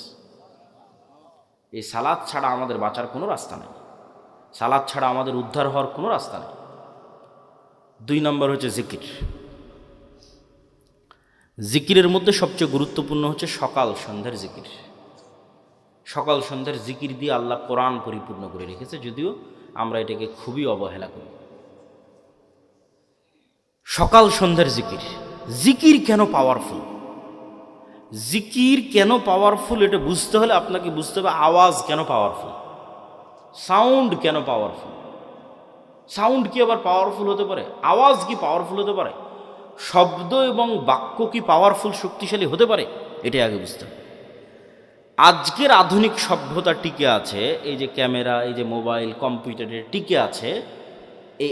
এই সালাত ছাড়া আমাদের বাঁচার কোনো রাস্তা নেই, সালাত ছাড়া আমাদের উদ্ধার হওয়ার কোনো রাস্তা নেই। 2 নম্বর হচ্ছে জিকির। জিকিরের মধ্যে সবচেয়ে গুরুত্বপূর্ণ হচ্ছে সকাল সন্ধ্যার জিকির। সকাল সন্ধ্যার জিকির দিয়ে আল্লাহ কোরআন পরিপূর্ণ করে রেখেছে, যদিও আমরা এটাকে খুবই অবহেলা করি। সকাল সন্ধ্যার জিকির। জিকির কেন পাওয়ারফুল? জিকির কেন পাওয়ারফুল এটা বুঝতে হলে আপনাকে বুঝতে হবে আওয়াজ কেন পাওয়ারফুল, সাউন্ড কেন পাওয়ারফুল। সাউন্ড কি আবার পাওয়ারফুল হতে পারে? আওয়াজ কি পাওয়ারফুল হতে পারে? শব্দ এবং বাক্য কি পাওয়ারফুল, শক্তিশালী হতে পারে? এটাই আগে বুঝতে হবে। আজকের আধুনিক সভ্যতা টিকে আছে, এই যে ক্যামেরা, এই যে মোবাইল, কম্পিউটারে টিকে আছে এই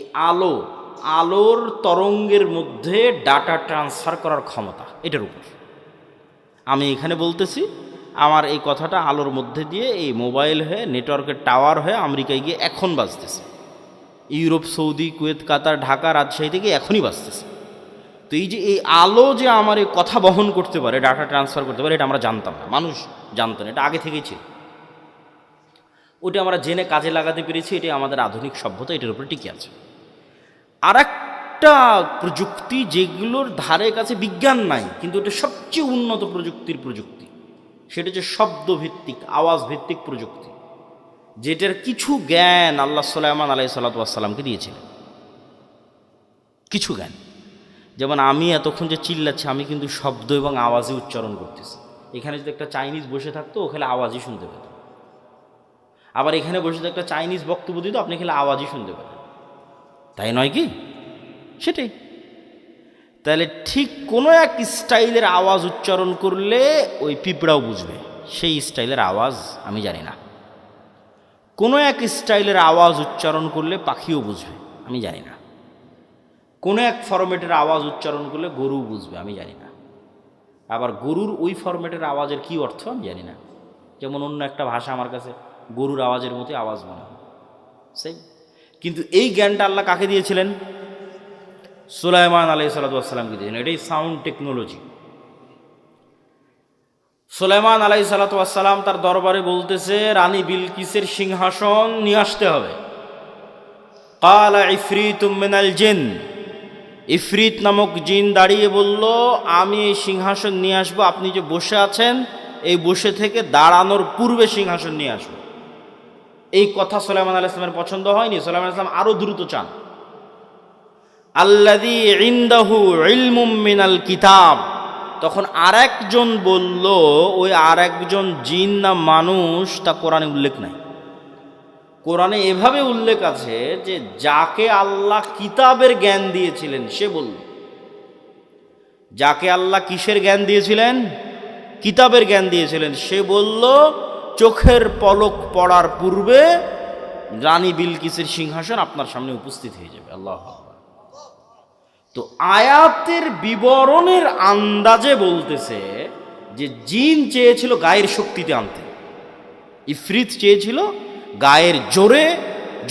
আলোর তরঙ্গের মধ্যে ডাটা ট্রান্সফার করার ক্ষমতা, এটার উপর। আমি এখানে বলতেছি, আমার এই কথাটা আলোর মধ্যে দিয়ে এই মোবাইল হয়ে, নেটওয়ার্কের টাওয়ার হয়ে আমেরিকায় গিয়ে এখন বাজতেছে, ইউরোপ, সৌদি, কুয়েত, কাতার, ঢাকা, রাজশাহী থেকে এখনই বাজতেছে। তো এই যে এই আলো যে আমার এই কথা বহন করতে পারে, ডাটা ট্রান্সফার করতে পারে, এটা আমরা জানতাম না, মানুষ জানতো না, এটা আগে থেকেই ছিল। ওটা আমরা জেনে কাজে লাগাতে পেরেছি, এটাই আমাদের আধুনিক সভ্যতা, এটার উপরে টিকে আছে। আর একটা প্রযুক্তি যেগুলোর ধারে কাছে বিজ্ঞান নাই, কিন্তু এটা সবচেয়ে উন্নত প্রযুক্তির প্রযুক্তি, সেটা হচ্ছে শব্দভিত্তিক, আওয়াজ ভিত্তিক প্রযুক্তি, যেটার কিছু জ্ঞান আল্লাহ সুলাইমান আলাইহিস সালাতু ওয়াস সালামকে দিয়েছিলেন। কিছু জ্ঞান, যেমন আমি এতক্ষণ যে চিল্লাচ্ছি, আমি কিন্তু শব্দ এবং আওয়াজে উচ্চারণ করতেছি। এখানে যদি একটা চাইনিজ বসে থাকতো, ও খেলে আওয়াজই শুনতে পেত। আবার এখানে বসে যদি একটা চাইনিজ বক্তব্য দিত, আপনি খেলে আওয়াজই শুনতে পেতেন, তাই নয় কি? সেটাই। তাহলে ঠিক কোনো এক স্টাইলের আওয়াজ উচ্চারণ করলে ওই পিঁপড়াও বুঝবে, সেই স্টাইলের আওয়াজ আমি জানি না। কোনো এক স্টাইলের আওয়াজ উচ্চারণ করলে পাখিও বুঝবে, আমি জানি না। কোনো এক ফরম্যাটের আওয়াজ উচ্চারণ করলে গরু বুঝবে, আমি জানি না। আবার গরুর ওই ফরম্যাটের আওয়াজের কী অর্থ আমি জানি না। যেমন অন্য একটা ভাষা আমার কাছে গরুর আওয়াজের মতোই আওয়াজ মনে হয়, সেই। কিন্তু এই জ্ঞানটা আল্লাহ কাকে দিয়েছিলেন? সুলাইমান আলাইহিস সালাতু ওয়াস সালামকে দিয়েছিলেন। এটাই সাউন্ড টেকনোলজি। সুলাইমান আলাইহিস সালাতু ওয়াস সালাম তার দরবারে বলতেছে, রানী বিলকিসের সিংহাসন নিয়ে আসতে হবে। ক্বালা ইফরিতুম মিনাল জিন, ইফরিত নামক জিন দাঁড়িয়ে বলল, আমি এই সিংহাসন নিয়ে আসবো, আপনি যে বসে আছেন এই বসে থেকে দাঁড়ানোর পূর্বে সিংহাসন নিয়ে আসবো। এই কথা সুলাইমান আলাইহিস সালামের পছন্দ হয়নি। সুলাইমান আলাইহিস সালাম আরো দ্রুত চান। আল্লাযী ইনদাহু ইলমুম মিনাল কিতাব, তখন আরেকজন বলল, ওই আরেকজন জিন না মানুষ তা কোরআনে উল্লেখ নাই। কোরআনে এভাবে উল্লেখ আছে যে যাকে আল্লাহ কিতাবের জ্ঞান দিয়েছিলেন সে বলল। যাকে আল্লাহ কিসের জ্ঞান দিয়েছিলেন? কিতাবের জ্ঞান দিয়েছিলেন। সে বলল চোখের পলক পড়ার পূর্বে রানী বিলকিসের সিংহাসন আপনার সামনে উপস্থিত হয়ে যাবে। আল্লাহ আকবার। তো আয়াতের বিবরণের আন্দাজে বলতেছে যে জিন চেয়েছিল গায়ের শক্তিতে আনতে, ইফরিত চেয়েছিল গায়ের জোরে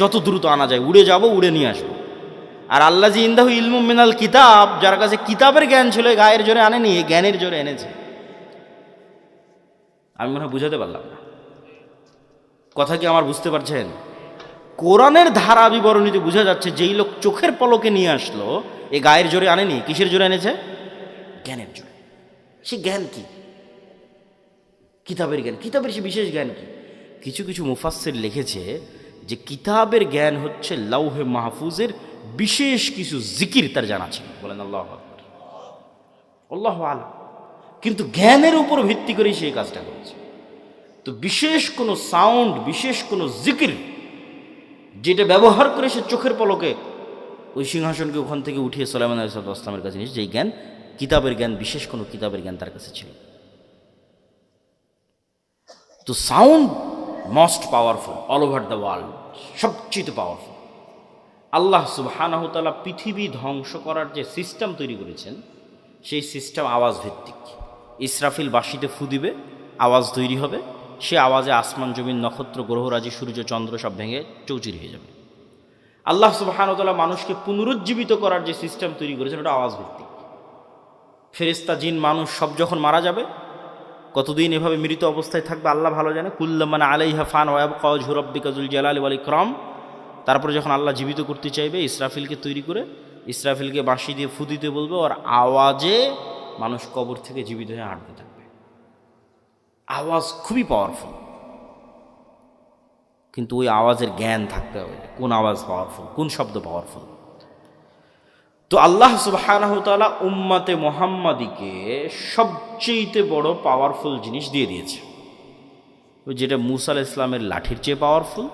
যত দ্রুত আনা যায়, উড়ে যাব, উড়ে নিয়ে আসবো। আর আল্লাহ জি ইন্দাহু ইলমু মিনাল কিতাব, যার কাছে কিতাবের জ্ঞান ছিল, গায়ের জোরে আনেনি, জ্ঞানের জোরে এনেছে। আমি মনে হয় বুঝাতে পারলাম না কথা, কি আমার বুঝতে পারছেন? কোরআনের ধারা বিবরণীতে বোঝা যাচ্ছে যেই লোক চোখের পলকে নিয়ে আসলো, এ গায়ের জোরে আনেনি, কিসের জোরে এনেছে? জ্ঞানের জোরে। সে জ্ঞান কি? কিতাবের জ্ঞান। কিতাবের সে বিশেষ জ্ঞান কি? কিছু কিছু মুফাসসির লিখেছে যে কিতাবের জ্ঞান হচ্ছে লাউহে মাহফুজের বিশেষ কিছু জিকির তার জানা ছিল। বলেন আল্লাহু আকবার, আল্লাহু আ'লাম। কিন্তু জ্ঞানের উপর ভিত্তি করেই সেই কাজটা করেছে। তো বিশেষ কোনো সাউন্ড, বিশেষ কোনো জিকির যেটা ব্যবহার করে সে চোখের পলকে ওই সিংহাসনকে ওখান থেকে উঠিয়ে সুলাইমান আলাইহিস সালামের কাছে নিয়েছে, যেই জ্ঞান কিতাবের জ্ঞান, বিশেষ কোনো কিতাবের জ্ঞান তার কাছে ছিল। তো sound most powerful all over the world, সবচেয়ে পাওয়ারফুল। আল্লাহ সুবহানাহু ওয়া তাআলা পৃথিবী ধ্বংস করার যে সিস্টেম তৈরি করেছেন, সেই সিস্টেম আওয়াজ ভিত্তিক। ইসরাফিল বাঁশিতে ফু দিবে, আওয়াজ তৈরি হবে, সে আওয়াজে আসমান জমিন নক্ষত্র গ্রহরাজি সূর্য চন্দ্র সব ভেঙে চৌচির হয়ে যাবে। আল্লাহ সুবহানাহু ওয়া তাআলা মানুষকে পুনরুজ্জীবিত করার যে সিস্টেম তৈরি করেছেন, ওটা আওয়াজ ভিত্তিক। ফেরেশতা, জিন, মানুষ সব যখন মারা যাবে, কতদিন এভাবে মৃত অবস্থায় থাকবে আল্লাহ ভালো জানে। কুল্লামান আলাইহা ফান ওয়া ইয়াবকা ওয়াজহু রাব্বিকা যুল জালালি ওয়াল ইকরাম। তারপরে যখন আল্লাহ জীবিত করতে চাইবে, ইসরাফিলকে তৈরি করে ইসরাফিলকে বাঁশি দিয়ে ফু দিতে বলবে, আর আওয়াজে মানুষ কবর থেকে জীবিত হয়ে হাঁটতে থাকবে। আওয়াজ খুবই পাওয়ারফুল, কিন্তু ওই আওয়াজের জ্ঞান থাকতে হবে, কোন আওয়াজ পাওয়ারফুল, কোন শব্দ পাওয়ারফুল। তো আল্লাহ সুবহানাহু ওয়া তাআলা উম্মতে মুহাম্মাদিকে সবচেয়ে বড় পাওয়ারফুল জিনিস দিয়ে দিয়েছে, যেটা মূসা আলাইহিস সালামের লাঠির চেয়ে পাওয়ারফুল,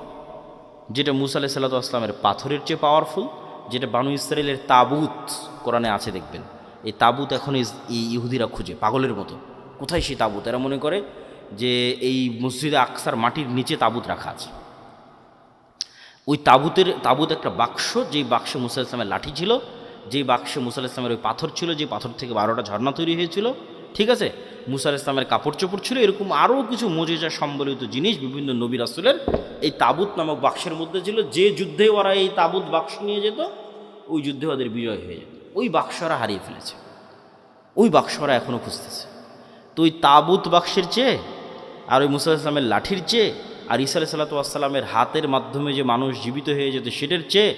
যেটা মূসা আলাইহিস সালামের পাথরের চেয়ে পাওয়ারফুল, যেটা বানু ইসরাইলের তাবুত কোরআনে আছে দেখবেন। এই তাবুত এখন এই ইহুদিরা খুঁজে পাগলের মতো, কোথায় সেই তাবুত? এরা মনে করে যে এই মসজিদে আকসার মাটির নিচে তাবুত রাখা আছে। ওই তাবুত একটা বাক্স, যেই বাক্সে মূসা আলাইহিস সালামের লাঠি ছিল, যেই বাক্সে মূসা আলাইহিস সালামের ওই পাথর ছিল, যে পাথর থেকে 12টা ঝর্ণা তৈরি হয়েছিল, ঠিক আছে, মূসা আলাইহিস সালামের কাপড় চোপড় ছিল, এরকম আরও কিছু মুজিজা সম্বলিত জিনিস বিভিন্ন নবী রাসূলের এই তাবুত নামক বাক্সের মধ্যে ছিল। যে যুদ্ধে ওরা এই তাবুত বাক্স নিয়ে যেত, ওই যুদ্ধে ওদের বিজয় হয়ে যেত। ওই বাক্সরা হারিয়ে ফেলেছে, ওই বাক্সরা এখনও খুঁজতেছে। তো ওই তাবুত বাক্সের চেয়ে, আর ওই মূসা আলাইহিস সালামের লাঠির চেয়ে, আর ঈসা আলাইহিস সালামের হাতের মাধ্যমে যে মানুষ জীবিত হয়ে যেত, সেটার চেয়ে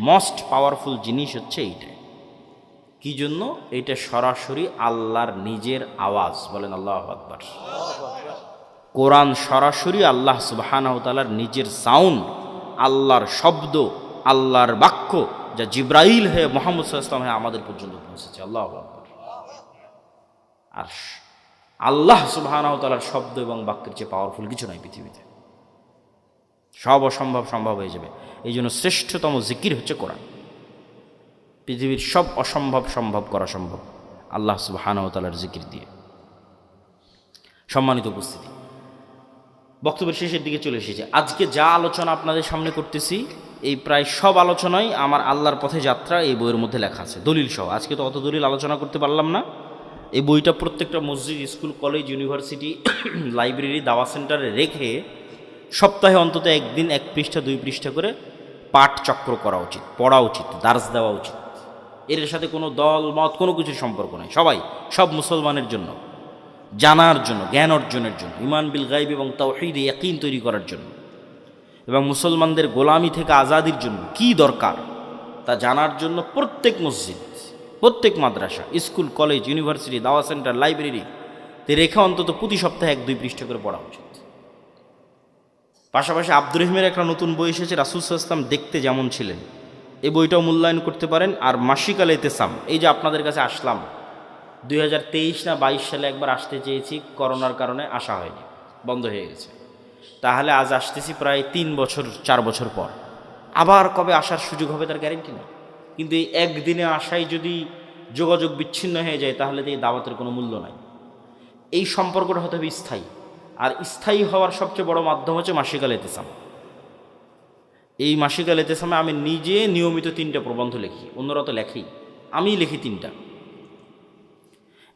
মোস্ট পাওয়ারফুল জিনিস হচ্ছে এইটা। কি জন্য? এটা সরাসরি আল্লাহর নিজের আওয়াজ। বলেন আল্লাহু আকবার। কোরআন সরাসরি আল্লাহ সুবহানাহু ওয়া তাআলার নিজের সাউন্ড, আল্লাহর শব্দ, আল্লাহর বাক্য, যা জিব্রাইল হয়ে মুহাম্মদ সাল্লাল্লাহু আলাইহি ওয়াসাল্লাম হয়ে আমাদের পর্যন্ত পৌঁছেছে। আল্লাহু আকবার। আর আল্লাহ সুবহানাহু ওয়া তাআলার শব্দ এবং বাক্যের চেয়ে পাওয়ারফুল কিছু নাই পৃথিবীতে। সব অসম্ভব সম্ভব হয়ে যাবে। এই জন্য শ্রেষ্ঠতম জিকির হচ্ছে কোরআন। পৃথিবীর সব অসম্ভব সম্ভব করা সম্ভব আল্লাহ সুবহানাহু ওয়া তাআলার জিকির দিয়ে। সম্মানিত উপস্থিতি, বক্তব্যের শেষের দিকে চলে এসেছে। আজকে যা আলোচনা আপনাদের সামনে করতেছি, এই প্রায় সব আলোচনাই আমার আল্লাহর পথে যাত্রা এই বইয়ের মধ্যে লেখা আছে, দলিল সহ। আজকে তো অত দলিল আলোচনা করতে পারলাম না। এই বইটা প্রত্যেকটা মসজিদ, স্কুল, কলেজ, ইউনিভার্সিটি, লাইব্রেরি, দাওয়া সেন্টারে রেখে সপ্তাহে অন্তত একদিন 1 পৃষ্ঠা 2 পৃষ্ঠা করে পাঠ চক্র করা উচিত, পড়া উচিত, দার্স দেওয়া উচিত। এর সাথে কোনো দল মত কোনো কিছুর সম্পর্ক নাই। সব মুসলমানের জন্য, জানার জন্য, জ্ঞান অর্জনের জন্য, ঈমান বিল গায়ব এবং তাওহীদে ইয়াকিন তৈরি করার জন্য, এবং মুসলমানদের গোলামি থেকে আজাদির জন্য কি দরকার তা জানার জন্য প্রত্যেক মসজিদ, প্রত্যেক মাদ্রাসা, স্কুল, কলেজ, ইউনিভার্সিটি, দাওয়া সেন্টার, লাইব্রেরিতে রেখে অন্তত প্রতি সপ্তাহে 1-2 পৃষ্ঠা করে পড়া উচিত। পাশাপাশি আব্দুর রহিমের একটা নতুন বই এসেছে, রাসূল সাল্লাল্লাহু আলাইহি ওয়াসাল্লাম দেখতে যেমন ছিলেন, এই বইটাও মূল্যায়ন করতে পারেন। আর মাসিক আল ইতিসাম, এই যে আপনাদের কাছে আসলাম, 2023 না 22 সালে একবার আসতে চেয়েছি, করোনার কারণে আসা হয়নি, বন্ধ হয়ে গেছে। তাহলে আজ আসতেছি প্রায় 3 বছর 4 বছর পর। আবার কবে আসার সুযোগ হবে তার গ্যারেন্টি নেই। কিন্তু এই একদিনে আসাই যদি যোগাযোগ বিচ্ছিন্ন হয়ে যায়, তাহলে তো এই দাওয়াতের কোনো মূল্য নাই। এই সম্পর্কটা হতে হবে স্থায়ী। আর স্থায়ী হওয়ার সবচেয়ে বড় মাধ্যম হচ্ছে মাসিক আল এতেসাম। এই মাসিক আল এতেসামে আমি নিজে নিয়মিত 3টা প্রবন্ধ লিখি, অন্যরা তো লেখেই, আমি লিখি 3টা।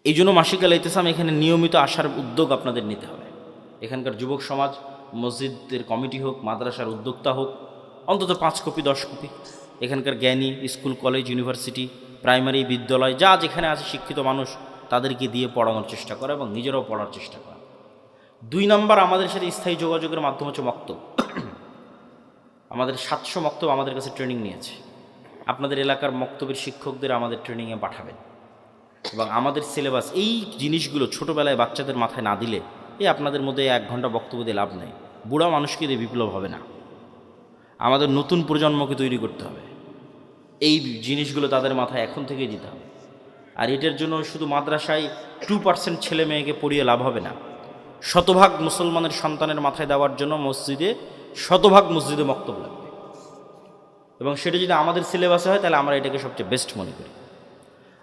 এই জন্য মাসিক আল এতেসাম এখানে নিয়মিত আসার উদ্যোগ আপনাদের নিতে হবে। এখানকার যুবক সমাজ, মসজিদের কমিটি হোক, মাদ্রাসার উদ্যোক্তা হোক, অন্তত 5 কপি 10 কপি এখানকার জ্ঞানী স্কুল, কলেজ, ইউনিভার্সিটি, প্রাইমারি বিদ্যালয় যা যেখানে আছে শিক্ষিত মানুষ, তাদেরকে দিয়ে পড়ানোর চেষ্টা করা এবং নিজেরাও পড়ার চেষ্টা করা। 2 নম্বর, আমাদের সাথে স্থায়ী যোগাযোগের মাধ্যম হচ্ছে মক্তব। আমাদের 700 মক্তব আমাদের কাছে ট্রেনিং নিয়েছে। আপনাদের এলাকার মক্তবের শিক্ষকদের আমাদের ট্রেনিংয়ে পাঠাবেন এবং আমাদের সিলেবাস এই জিনিসগুলো ছোটোবেলায় বাচ্চাদের মাথায় না দিলে আপনাদের মধ্যে 1 ঘন্টা বক্তব্য দিয়ে লাভ নেই। বুড়া মানুষকে দিয়ে বিপ্লব হবে না। আমাদের নতুন প্রজন্মকে তৈরি করতে হবে, এই জিনিসগুলো তাদের মাথায় এখন থেকেই দিতে হবে। আর এটার জন্য শুধু মাদ্রাসায় 2% ছেলে মেয়েকে পড়িয়ে লাভ হবে না। শতভাগ মুসলমানের সন্তানের মাথায় দেওয়ার জন্য শতভাগ মসজিদে মক্তব লাগবে, এবং সেটা যদি আমাদের সিলেবাসে হয় তাহলে আমরা এটাকে সবচেয়ে বেস্ট মনে করি।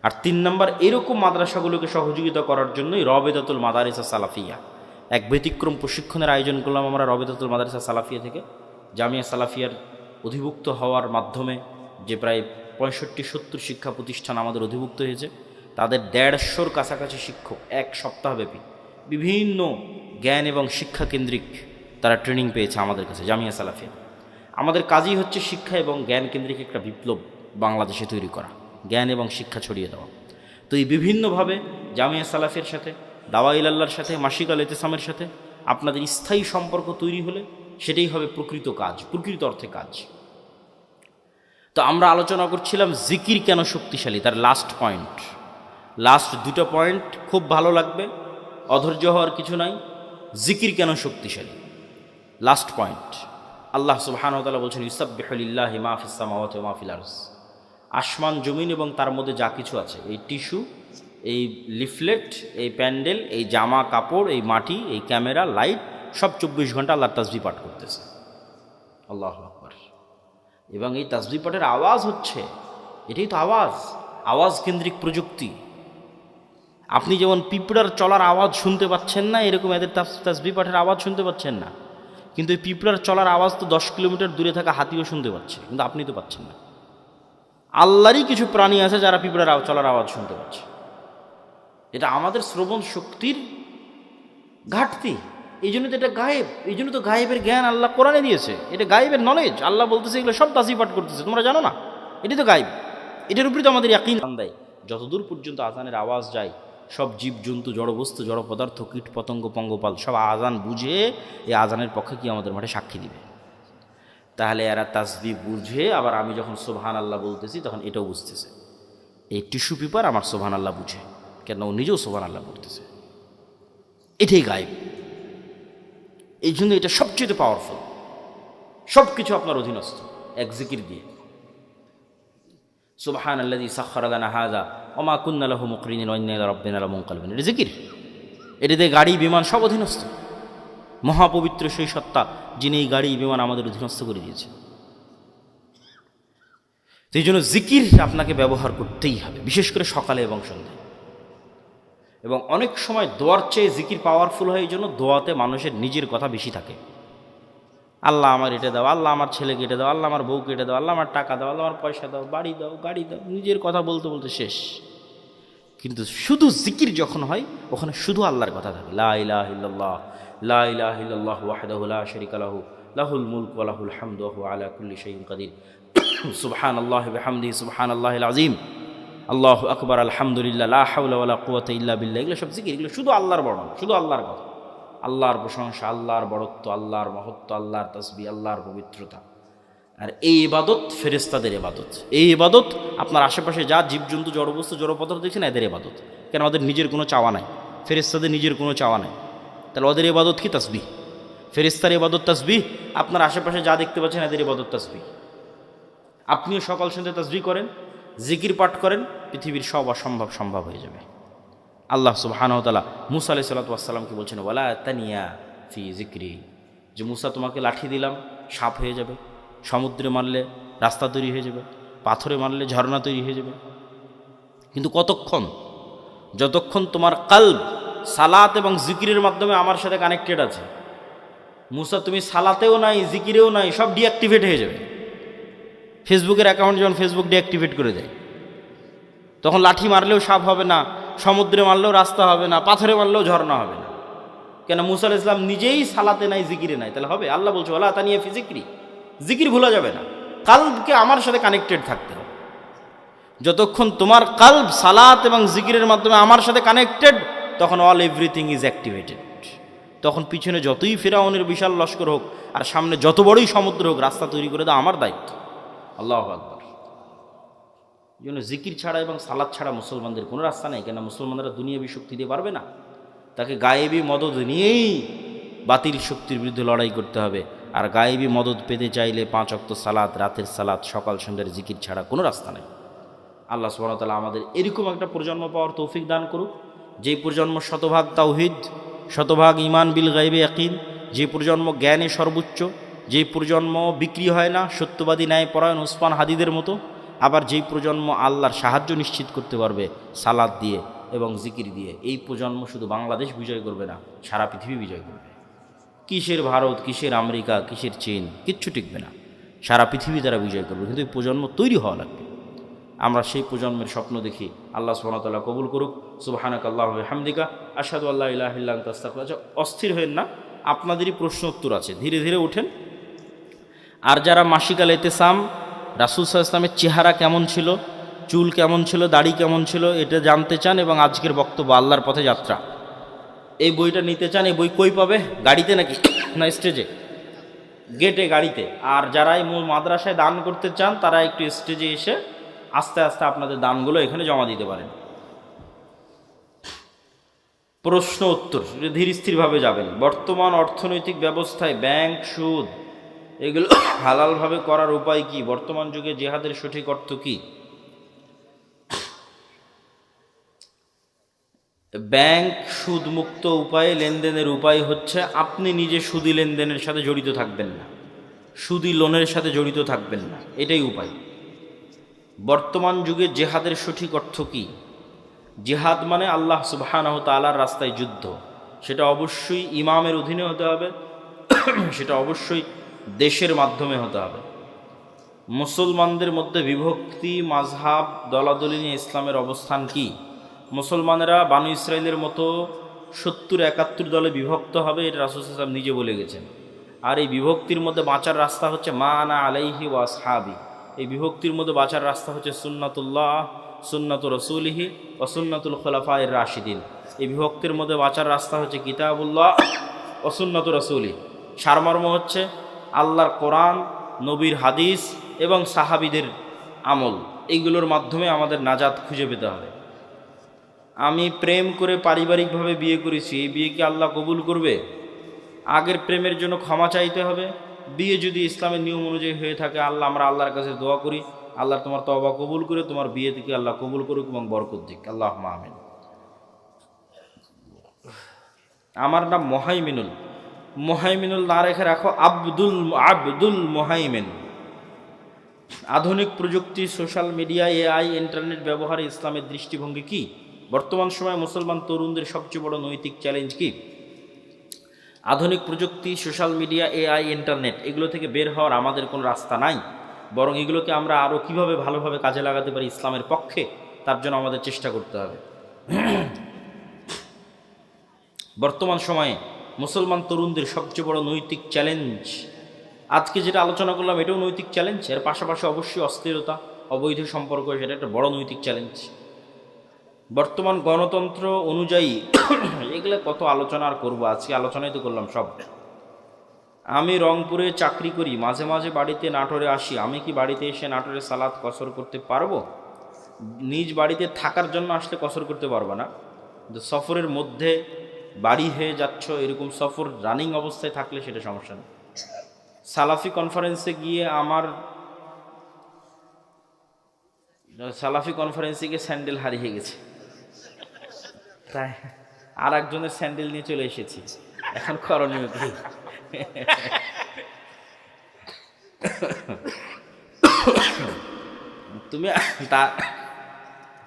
আর 3 নম্বর, এরকম মাদ্রাসাগুলোকে সহযোগিতা করার জন্যই রবেদাতুল মাদারিসা সালাফিয়া এক ব্যতিক্রম প্রশিক্ষণের আয়োজন করলাম আমরা রবেদাতুল মাদারিসা সালাফিয়া থেকে। জামিয়া সালাফিয়ার অধিভুক্ত হওয়ার মাধ্যমে যে প্রায় 65-70 শিক্ষা প্রতিষ্ঠান আমাদের অধিভুক্ত হয়েছে, তাদের 150-র কাছাকাছি শিক্ষক 1 সপ্তাহব্যাপী বিভিন্ন জ্ঞান এবং শিক্ষা কেন্দ্রিক তারা ট্রেনিং পেয়েছে আমাদের কাছে জামিয়া সালাফিয়া। আমাদের কাজই হচ্ছে শিক্ষা এবং জ্ঞান কেন্দ্রিক একটা বিপ্লব বাংলাদেশে তৈরি করা, জ্ঞান এবং শিক্ষা ছড়িয়ে দেওয়া। তো এই বিভিন্নভাবে জামিয়া সালাফিয়ার সাথে, দাওয়া ইলাল্লাহর সাথে, মাসিক আল এতেসামের সাথে আপনাদের স্থায়ী সম্পর্ক তৈরি হলে সেটাই হবে প্রকৃত কাজ, প্রকৃত অর্থে কাজ। তো আমরা আলোচনা করছিলাম জিকির কেন শক্তিশালী, তার লাস্ট 2টা পয়েন্ট খুব ভালো লাগবে, অধৈর্য হওয়ার কিছু নাই। জিকির কেন শক্তিশালী, লাস্ট পয়েন্ট। আল্লাহ সুবহানাহু ওয়া তাআলা বলছেন ইউসাব্বিহু লিল্লাহি মা ফিস সামাওয়াতি ওয়া মা ফিল আরদ। আসমান জমিন এবং তার মধ্যে যা কিছু আছে, এই টিস্যু, এই লিফলেট, এই প্যান্ডেল, এই জামা কাপড়, এই মাটি, এই ক্যামেরা, লাইট, সব 24 ঘন্টা আল্লাহর তাসবিহ পাঠ করতেছে। আল্লাহু আকবার। এবং এই তাসবিহ পাঠের আওয়াজ হচ্ছে, এটাই তো আওয়াজ কেন্দ্রিক প্রযুক্তি। আপনি যেমন পিঁপড়ার চলার আওয়াজ শুনতে পাচ্ছেন না, এরকম এদের তাসবিহ পাঠের আওয়াজ শুনতে পাচ্ছেন না। কিন্তু এই পিঁপড়ার চলার আওয়াজ তো 10 কিলোমিটার দূরে থাকা হাতিও শুনতে পাচ্ছে, কিন্তু আপনি তো পাচ্ছেন না। আল্লাহরই কিছু প্রাণী আছে যারা পিঁপড়ার চলার আওয়াজ শুনতে পাচ্ছে। এটা আমাদের শ্রবণ শক্তির ঘাটতি, এই জন্য তো এটা গায়েব। এই জন্য তো গায়েবের জ্ঞান আল্লাহ কোরআনে দিয়েছে, এটা গায়েবের নলেজ। আল্লাহ বলতেছে এগুলো সব তাসবিহ পাঠ করতেছে, তোমরা জানো না, এটি তো গায়েব। এটার উপরে তো আমাদের ইয়াকিন দেয়। যতদূর পর্যন্ত আজানের আওয়াজ যায়, সব জীবজন্তু, জড়বস্তু, জড় পদার্থ, কীট পতঙ্গ, পঙ্গপাল সব আজান বুঝে এই আজানের পক্ষে কি আমাদের মাঠে সাক্ষী দিবে। তাহলে এরা তাসবিহ বুঝে, আবার আমি যখন সুবহান আল্লাহ বলতেছি তখন এটাও বুঝতেছে। এই টিস্যু পেপার আমার সুবহান আল্লাহ বুঝে, কেন ও নিজেও সুবহান আল্লাহ বলতেছে। এটাই গায়েব। এই জন্য এটা সবচেয়ে পাওয়ারফুল, সব কিছু আপনার অধীনস্থ এক জিকির দিয়ে। সুবহানাল্লাযী সাখখারা লানা হাযা ওয়া মা কুন্না লাহু মুকরিনিন ওয়া ইন্না ইলা রাব্বিনা লামুনকালিবুন। এটা জিকির, এটাতে গাড়ি বিমান সব অধীনস্থ। মহাপবিত্র সেই সত্তা যিনি এই গাড়ি বিমান আমাদের অধীনস্থ করে দিয়েছে। তো এই জন্য জিকির আপনাকে ব্যবহার করতেই হবে, বিশেষ করে সকালে এবং সন্ধ্যায়। এবং অনেক সময় দোয়ার চেয়ে জিকির পাওয়ারফুল হয়, এই জন্য দোয়াতে মানুষের নিজের কথা বেশি থাকে। আল্লাহ আমার এটা দাও, আল্লাহ আমার ছেলেকে এটা দাও, আল্লাহ আমার বউকে এটা দাও, আল্লাহ আমার টাকা দাও, আল্লাহ আমার পয়সা দাও, বাড়ি দাও, গাড়ি দাও, নিজের কথা বলতে বলতে শেষ। কিন্তু শুধু জিকির যখন হয়, ওখানে শুধু আল্লাহর কথা থাকে। লা ইলাহা ইল্লাল্লাহ, লা ইলাহা ইল্লাল্লাহু ওয়াহদাহু লা শারীকা লাহু, লাহুল মুলকু ওয়া লাহুল হামদু ওয়া হুয়া আলা কুল্লি শাইইন কাদির, সুবহানাল্লাহি ওয়া বিহামদিহি সুবহানাল্লাহিল আযীম, আল্লাহু আকবার, আলহামদুলিল্লাহ, লা হাওলা ওয়ালা কুওয়াতা ইল্লা বিল্লাহ। এগুলো সব জিকির, এগুলো শুধু আল্লাহর বর্ণনা, শুধু আল্লাহর কথা, আল্লাহর প্রশংসা, আল্লাহর বড়ত্ব, আল্লাহর মহত্ব, আল্লাহর তাসবিহ, আল্লাহর পবিত্রতা। আর এই ইবাদত ফেরেশতাদের ইবাদত। এই ইবাদত আপনার আশেপাশে যা জীবজন্তু, জড়বস্তু, জড় পদার্থ দেখছেন, এদের ইবাদত। কেন? ওদের নিজের কোনো চাওয়া নাই, ফেরেশতাদের নিজের কোনো চাওয়া নাই। তাহলে ওদের ইবাদত কি? তাসবিহ। ফেরেশতার ইবাদত তাসবিহ, আপনার আশেপাশে যা দেখতে পাচ্ছেন এদের ইবাদত তাসবিহ। আপনিও সকাল সন্ধ্যা তাসবিহ করেন, জিকির পাঠ করেন, পৃথিবীর সব অসম্ভব সম্ভব হয়ে যাবে। আল্লাহ সুবহানাহু ওয়া তাআলা মূসা আলাইহিস সালাতু ওয়াস সালামকে বলছেন ওয়ালা তানিয়া ফি যিকরি, যে মূসা তোমাকে লাঠি দিলাম সাপ হয়ে যাবে, সমুদ্রে মারলে রাস্তা তৈরি হয়ে যাবে, পাথরে মারলে ঝর্ণা তৈরি হয়ে যাবে। কিন্তু কতক্ষণ? যতক্ষণ তোমার কলব সালাত এবং জিকিরের মাধ্যমে আমার সাথে কানেক্টেড আছে। মুসা তুমি সালাতেও নাই, জিকিরেও নাই, সব ডিঅ্যাক্টিভেট হয়ে যাবে। ফেসবুকের অ্যাকাউন্ট যখন ফেসবুক ডিঅ্যাক্টিভেট করে দেয়, তখন লাঠি মারলেও সাপ হবে না, সমুদ্রে মারলেও রাস্তা হবে না, পাথরে মারলেও ঝর্ণা হবে না। কেন মুসা আলাইহিস সালাম নিজেই সালাতে নাই, জিকিরে নাই, তাহলে হবে? আল্লাহ বলছে ওয়ালা তানিয়া ফি যিকরি, জিকির ভুলা যাবে না। কালবকে আমার সাথে কানেক্টেড থাকতে হবে। যতক্ষণ তোমার কালব সালাত এবং জিকিরের মাধ্যমে আমার সাথে কানেক্টেড, তখন অল এভরিথিং ইজ অ্যাক্টিভেটেড। তখন পিছনে যতই ফিরাউনের বিশাল লস্কর হোক আর সামনে যত বড়ই সমুদ্র হোক, রাস্তা তৈরি করে দেওয়া আমার দায়িত্ব। আল্লাহু আকবার। এই জন্য জিকির ছাড়া এবং সালাত ছাড়া মুসলমানদের কোনো রাস্তা নেই। কেন মুসলমানরা দুনিয়াবী শক্তি দিয়ে পারবে না, তাকে গায়েবী মদদ নিয়েই বাতিল শক্তির বিরুদ্ধে লড়াই করতে হবে। আর গায়েবী মদদ পেতে চাইলে 5 ওয়াক্ত সালাত, রাতের সালাত, সকাল সন্ধ্যার জিকির ছাড়া কোনো রাস্তা নেই। আল্লাহ সুবহানাহু ওয়া তাআলা আমাদের এরকম একটা প্রজন্ম পাওয়ার তৌফিক দান করুক, যেই প্রজন্ম শতভাগ তাওহীদ, শতভাগ ঈমান বিল গায়বে ইয়াকিন, যে প্রজন্ম জ্ঞানে সর্বোচ্চ, যেই প্রজন্ম বিক্রি হয় না, সত্যবাদী ন্যায়পরায়ণ উসমান হাদিদের মতো। আবার যেই প্রজন্ম আল্লাহর সাহায্য নিশ্চিত করতে পারবে সালাত দিয়ে এবং জিকির দিয়ে। এই প্রজন্ম শুধু বাংলাদেশ বিজয় করবে না, সারা পৃথিবী বিজয় করবে। কিসের ভারত, কিসের আমেরিকা, কিসের চীন, কিচ্ছু টিকবে না, সারা পৃথিবী তারা বিজয় করবে। কিন্তু এই প্রজন্ম তৈরি হওয়া লাগবে। আমরা সেই প্রজন্মের স্বপ্ন দেখি। আল্লাহ সুবহানাহু ওয়া তাআলা কবুল করুক। সুবহানাকাল্লাহু ওয়া বিহামদিকা আশহাদু আল্লা ইলাহা ইল্লা আনতা আস্তাগফিরুকা। অস্থির হয়েন না, আপনাদেরই প্রশ্ন উত্তর আছে, ধীরে ধীরে ওঠেন। আর যারা মাসিকাল ইতিসাম, রাসূল সাল্লাল্লাহু আলাইহি ওয়াসাল্লামের চেহারা কেমন ছিল, চুল কেমন ছিল, দাড়ি কেমন ছিল, এটা জানতে চান এবং আজকের বক্তব্য আল্লাহর পথে যাত্রা, এই বইটা নিতে চান, এই বই কই পাবে? গাড়িতে নাকি না স্টেজে? গেটে, গাড়িতে। আর যারা এই মূল মাদ্রাসায় দান করতে চান, তারা একটু স্টেজে এসে আস্তে আস্তে আপনাদের দানগুলো এখানে জমা দিতে পারেন। প্রশ্ন উত্তর ধীর স্থিরভাবে যাবেন। বর্তমান অর্থনৈতিক ব্যবস্থায় ব্যাংক, সুদ এগুলো হালালভাবে করার উপায় কি? বর্তমান যুগে জিহাদের সঠিক অর্থ কি? ব্যাংক সুদমুক্ত উপায়ে লেনদেনের উপায় হচ্ছে আপনি নিজে সুদি লেনদেনের সাথে জড়িত থাকবেন না, সুদি লোনের সাথে জড়িত থাকবেন না, এটাই উপায়। বর্তমান যুগে জেহাদের সঠিক অর্থ কি? জেহাদ মানে আল্লাহ সুবহানাহু ওয়া তাআলার রাস্তায় যুদ্ধ। সেটা অবশ্যই ইমামের অধীনে হতে হবে, সেটা অবশ্যই দেশের মাধ্যমে হতে হবে। মুসলমানদের মধ্যে বিভক্তি, মাযহাব, দলাদলি নিয়ে ইসলামের অবস্থান কি? মুসলমানেরা বানু ইসরাইলের মতো 70-71 দলে বিভক্ত হবে, এটা রাসূল সাল্লাল্লাহু আলাইহি ওয়াসাল্লাম নিজে বলে গেছেন। আর এই বিভক্তির মধ্যে বাঁচার রাস্তা হচ্ছে মা আনা আলাইহি ওয়া আসহাবি। এই বিভক্তির মধ্যে বাঁচার রাস্তা হচ্ছে সুন্নাতুল্লাহ, সুন্নাতু রাসূলিহি ওয়া সুন্নাতুল খুলাফায়ে রাশিদিন। এই বিভক্তির মধ্যে বাঁচার রাস্তা হচ্ছে কিতাবুল্লাহ ওয়া সুন্নাতু রাসূলি। সারমর্ম হচ্ছে আল্লাহর কোরআন, নবীর হাদিস এবং সাহাবীদের আমল, এইগুলোর মাধ্যমে আমাদের নাজাত খুঁজে পেতে হবে। আমি প্রেম করে পারিবারিকভাবে বিয়ে করেছি, এই বিয়ে কি আল্লাহ কবুল করবে? আগের প্রেমের জন্য ক্ষমা চাইতে হবে। বিয়ে যদি ইসলামের নিয়ম অনুযায়ী হয়ে থাকে, আমরা আল্লাহর কাছে দোয়া করি, আল্লাহ তোমার তওবা কবুল করে তোমার বিয়ে থেকে আল্লাহ কবুল করুক এবং বরকত দিক, আল্লাহুম্মা আমিন। আমার নাম মোহাইমিনুল, মোহাইমিনুল না রেখে রাখো আব্দুল মোহাইমিন। আধুনিক প্রযুক্তি, সোশ্যাল মিডিয়া, এআই, ইন্টারনেট ব্যবহারে ইসলামের দৃষ্টিভঙ্গি কি? বর্তমান সময়ে মুসলমান তরুণদের সবচেয়ে বড় নৈতিক চ্যালেঞ্জ কি? আধুনিক প্রযুক্তি, সোশ্যাল মিডিয়া, এআই, ইন্টারনেট এগুলো থেকে বের হওয়ার আমাদের কোনো রাস্তা নাই, বরং এগুলোকে আমরা আরও কীভাবে ভালোভাবে কাজে লাগাতে পারি ইসলামের পক্ষে, তার জন্য আমাদের চেষ্টা করতে হবে। বর্তমান সময়ে মুসলমান তরুণদের সবচেয়ে বড় নৈতিক চ্যালেঞ্জ, আজকে যেটা আলোচনা করলাম এটাও নৈতিক চ্যালেঞ্জ, এর পাশাপাশি অবশ্যই অস্থিরতা, অবৈধ সম্পর্ক, সেটা একটা বড় নৈতিক চ্যালেঞ্জ। বর্তমান গণতন্ত্র অনুযায়ী এগুলো কত আলোচনা আর করবো, আজকে আলোচনাই তো করলাম সব। আমি রংপুরে চাকরি করি, মাঝে মাঝে বাড়িতে নাটোরে আসি, আমি কি বাড়িতে এসে নাটোরে সালাত কসর করতে পারবো? নিজ বাড়িতে থাকার জন্য আসলে কসর করতে পারবো না, কিন্তু সফরের মধ্যে বাড়ি হয়ে যাচ্ছ, এরকম সফর রানিং অবস্থায় থাকলে সেটা সমস্যা নেই। সালাফি কনফারেন্সে গিয়ে স্যান্ডেল হারিয়ে গেছে, তাই আর একজনের স্যান্ডেল নিয়ে চলে এসেছি, এখন করণীয় কি?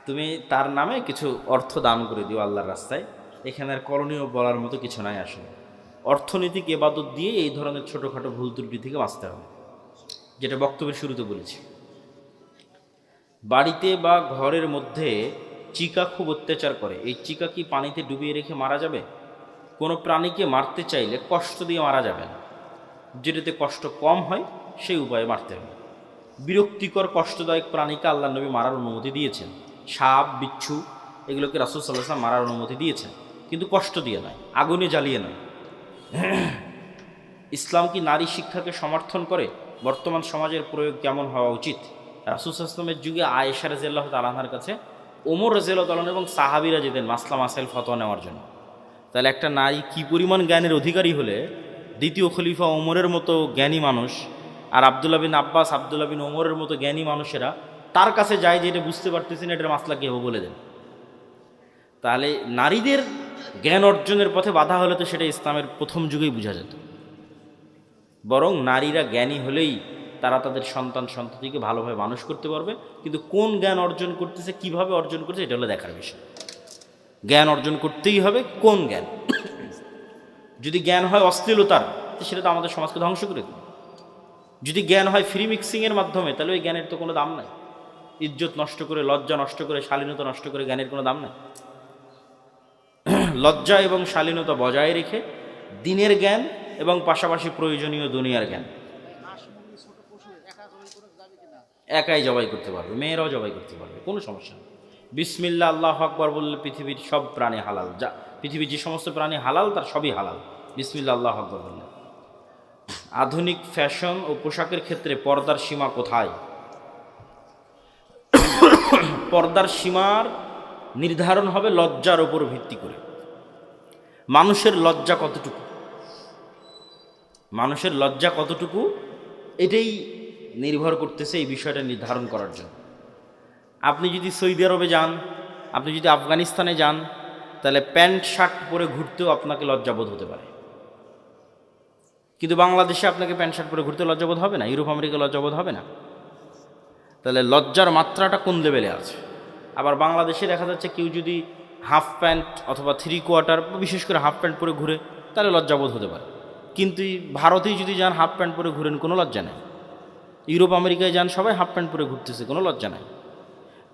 তুমি তার নামে কিছু অর্থ দান করে দিও আল্লাহর রাস্তায়, এখানে আর করণীয় বলার মতো কিছু নাই আসলে। অর্থনৈতিক এবাদত দিয়ে এই ধরনের ছোটোখাটো ভুল ত্রুটি থেকে বাঁচতে হবে, যেটা বক্তব্যের শুরুতে বলেছি। বাড়িতে বা ঘরের মধ্যে চিকা খুব অত্যাচার করে, এই চিকা কি পানিতে ডুবিয়ে রেখে মারা যাবে? কোনো প্রাণীকে মারতে চাইলে কষ্ট দিয়ে মারা যাবে না, যেটাতে কষ্ট কম হয় সেই উপায়ে মারতে হবে। বিরক্তিকর কষ্টদায়ক প্রাণীকে আল্লাহ নবী মারার অনুমতি দিয়েছেন। সাপ, বিচ্ছু এগুলোকে রাসূল সাল্লাল্লাহু আলাইহি ওয়াসাল্লাম মারার অনুমতি দিয়েছেন, কিন্তু কষ্ট দিয়ে নয়, আগুনে জ্বালিয়ে নয়। ইসলাম কি নারী শিক্ষাকে সমর্থন করে? বর্তমান সমাজের প্রয়োগ কেমন হওয়া উচিত? রাসূল সাল্লাল্লাহু আলাইহি ওয়াসাল্লামের যুগে আয়েশা রাদিয়াল্লাহু তাআলা আনহার কাছে ওমর রাদিয়াল্লাহু তাআলা এবং সাহাবীরা যেতেন মাসলা মাসাইল ফতোয়া নেওয়ার জন্য। তাহলে একটা নারী কি পরিমাণ জ্ঞানের অধিকারী হলে দ্বিতীয় খলিফা ওমরের মতো জ্ঞানী মানুষ আর আব্দুল্লাহ বিন আব্বাস, আব্দুল্লাহ বিন ওমরের মতো জ্ঞানী মানুষেরা তার কাছে যায় যে এটা বুঝতে পারতেছেন এটার মাসলা কেউ বলে দেন। তাহলে নারীদের জ্ঞান অর্জনের পথে বাধা হলে তো সেটা ইসলামের প্রথম যুগেই বোঝা যেত। বরং নারীরা জ্ঞানী হলেই তারা তাদের সন্তান সন্ততিকে ভালোভাবে মানুষ করতে পারবে, কিন্তু কোন জ্ঞান অর্জন করতেছে, কিভাবে অর্জন করছে, এটা হলো দেখার বিষয়। জ্ঞান অর্জন করতেই হবে, কোন জ্ঞান? যদি জ্ঞান হয় অশ্লীলতার, সেটা তো আমাদের সমাজকে ধ্বংস করে দেবে। যদি জ্ঞান হয় ফ্রি মিক্সিংয়ের মাধ্যমে, তাহলে ওই জ্ঞানের তো কোনো দাম নাই। ইজ্জত নষ্ট করে, লজ্জা নষ্ট করে, শালীনতা নষ্ট করে জ্ঞানের কোনো দাম নাই। লজ্জা এবং শালীনতা বজায় রেখে দিনের জ্ঞান এবং পাশাপাশি প্রয়োজনীয় দুনিয়ার জ্ঞান। একাই জবাই করতে পারবে, মেয়েরাও জবাই করতে পারবে, কোনো সমস্যা নেই। বিসমিল্লাহ আল্লাহু আকবার বললে পৃথিবীর সব প্রাণী হালাল, যা পৃথিবীর যে সমস্ত প্রাণী হালাল তার সবই হালাল বিসমিল্লাহ আল্লাহু আকবার বললে। আধুনিক ফ্যাশন ও পোশাকের ক্ষেত্রে পর্দার সীমা কোথায়? পর্দার সীমার নির্ধারণ হবে লজ্জার উপর ভিত্তি করে। মানুষের লজ্জা কতটুকু, মানুষের লজ্জা কতটুকু, এটাই নির্ভর করতেছে এই বিষয়টা নির্ধারণ করার জন্য। আপনি যদি সৌদি আরবে যান, আপনি যদি আফগানিস্তানে যান, তাহলে প্যান্ট শার্ট পরে ঘুরতেও আপনাকে লজ্জাবোধ হতে পারে, কিন্তু বাংলাদেশে আপনাকে প্যান্ট শার্ট পরে ঘুরতে লজ্জাবোধ হবে না, ইউরোপ আমেরিকা লজ্জাবোধ হবে না। তাহলে লজ্জার মাত্রাটা কোন লেভেলে আছে? আবার বাংলাদেশে দেখা যাচ্ছে কেউ যদি হাফ প্যান্ট অথবা 3/4, বিশেষ করে হাফ প্যান্ট পরে ঘুরে, তাহলে লজ্জাবোধ হতে পারে। কিন্তু ভারতেই যদি যান হাফ প্যান্ট পরে ঘুরেন, কোনো লজ্জা নেই। ইউরোপ আমেরিকায় যান, সবাই হাফ প্যান্ট পরে ঘুরতেছে, কোনো লজ্জা নাই।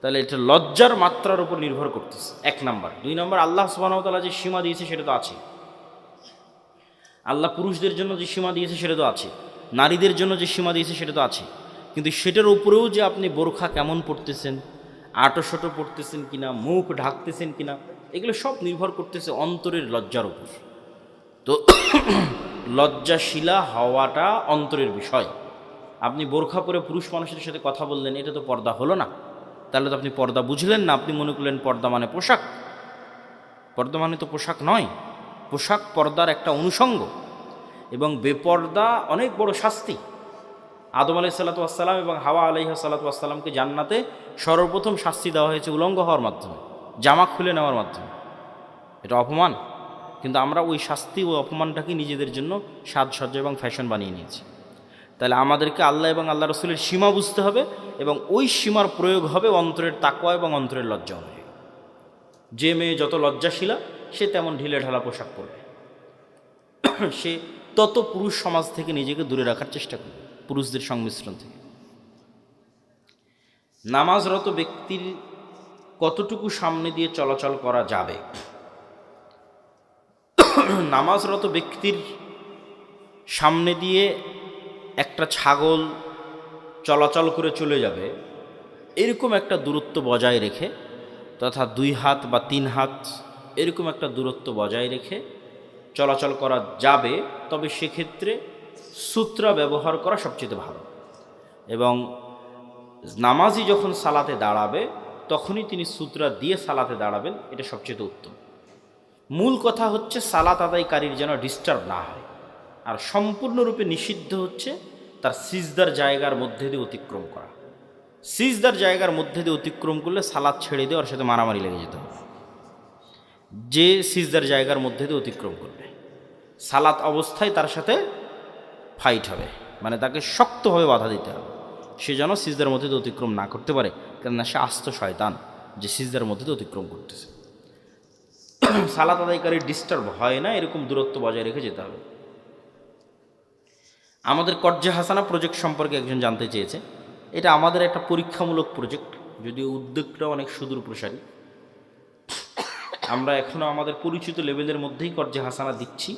তাহলে এটা লজ্জার মাত্রার উপর নির্ভর করতেছে, 1 নাম্বার। 2 নাম্বার, আল্লাহ সুবহানাহু ওয়া তাআলা যে সীমা দিয়েছে সেটা তো আছে। আল্লাহ পুরুষদের জন্য যে সীমা দিয়েছে সেটা তো আছে, নারীদের জন্য যে সীমা দিয়েছে সেটা তো আছে। কিন্তু সেটার উপরেও যে আপনি বোরখা কেমন পড়তেছেন, আটোশটো পড়তেছেন কিনা, মুখ ঢাকতেছেন কিনা, এগুলো সব নির্ভর করতেছে অন্তরের লজ্জার উপর। তো লজ্জাশীলা হওয়াটা অন্তরের বিষয়। আপনি বোরখা পরে পুরুষ মানুষের সাথে কথা বললেন, এটা তো পর্দা হলো না। তাহলে তো আপনি পর্দা বুঝলেন না, আপনি মনে করলেন পর্দা মানে পোশাক। পর্দা মানে তো পোশাক নয়, পোশাক পর্দার একটা অনুষঙ্গ, এবং বেপর্দা অনেক বড় শাস্তি। আদম আলাইহিস সালাতু ওয়াস সালাম এবং হাওয়া আলাইহিস সালাতু ওয়াস সালামকে জান্নাতে সর্বপ্রথম শাস্তি দেওয়া হয়েছে উলঙ্গ হওয়ার মাধ্যমে, জামা খুলে নেওয়ার মাধ্যমে। এটা অপমান, কিন্তু আমরা ওই শাস্তি ও অপমানটাকে নিজেদের জন্য সাজসজ্জা এবং ফ্যাশন বানিয়ে নিয়েছি। তাহলে আমাদেরকে আল্লাহ এবং আল্লাহ রসুলের সীমা বুঝতে হবে, এবং ওই সীমার প্রয়োগ হবে অন্তরের তাকওয়া এবং অন্তরের লজ্জা অনুযায়ী। যে মেয়ে যত লজ্জাশীলা, সে তেমন ঢিলে ঢালা পোশাক পরবে, সে তত পুরুষ সমাজ থেকে নিজেকে দূরে রাখার চেষ্টা করবে, পুরুষদের সংমিশ্রণ থেকে। নামাজরত ব্যক্তির কতটুকু সামনে দিয়ে চলাচল করা যাবে? নামাজরত ব্যক্তির সামনে দিয়ে একটা ছাগল চলাচল করে চলে যাবে, এরকম একটা দূরত্ব বজায় রেখে, তথা 2 হাত বা 3 হাত এরকম একটা দূরত্ব বজায় রেখে চলাচল করা যাবে। তবে সেক্ষেত্রে সূত্রা ব্যবহার করা সবচেয়ে ভালো, এবং নামাজি যখন সালাতে দাঁড়াবে তখনই তিনি সূত্রা দিয়ে সালাতে দাঁড়াবেন, এটা সবচেয়ে উত্তম। মূল কথা হচ্ছে সালাত আদায়কারীর যেন ডিস্টার্ব না হয়। আর সম্পূর্ণরূপে নিষিদ্ধ হচ্ছে তার সিজদার জায়গার মধ্যে দিয়ে অতিক্রম করা। সিজদার জায়গার মধ্যে দিয়ে অতিক্রম করলে সালাত ছেড়ে দিয়ে ওর সাথে মারামারি লেগে যেতে হবে। যে সিজদার জায়গার মধ্যে দিয়ে অতিক্রম করবে, সালাত অবস্থায় তার সাথে ফাইট হবে, মানে তাকে শক্তভাবে বাধা দিতে হবে, সে যেন সিজদার মধ্যে দিয়ে অতিক্রম না করতে পারে, কেননা সে আস্ত শয়তান যে সিজদার মধ্যে দিয়ে অতিক্রম করতেছে। সালাত আদায়কারী ডিস্টার্ব হয় না এরকম দূরত্ব বজায় রেখে যেতে হবে। আমাদের কর্জে হাসানা প্রজেক্ট সম্পর্কে একজন জানতে চেয়েছে। এটা আমাদের একটা পরীক্ষামূলক প্রজেক্ট, যদিও উদ্যোগটা অনেক সুদূর প্রসারী। আমরা এখনও আমাদের পরিচিত লেভেলের মধ্যেই কর্জে হাসানা দিচ্ছি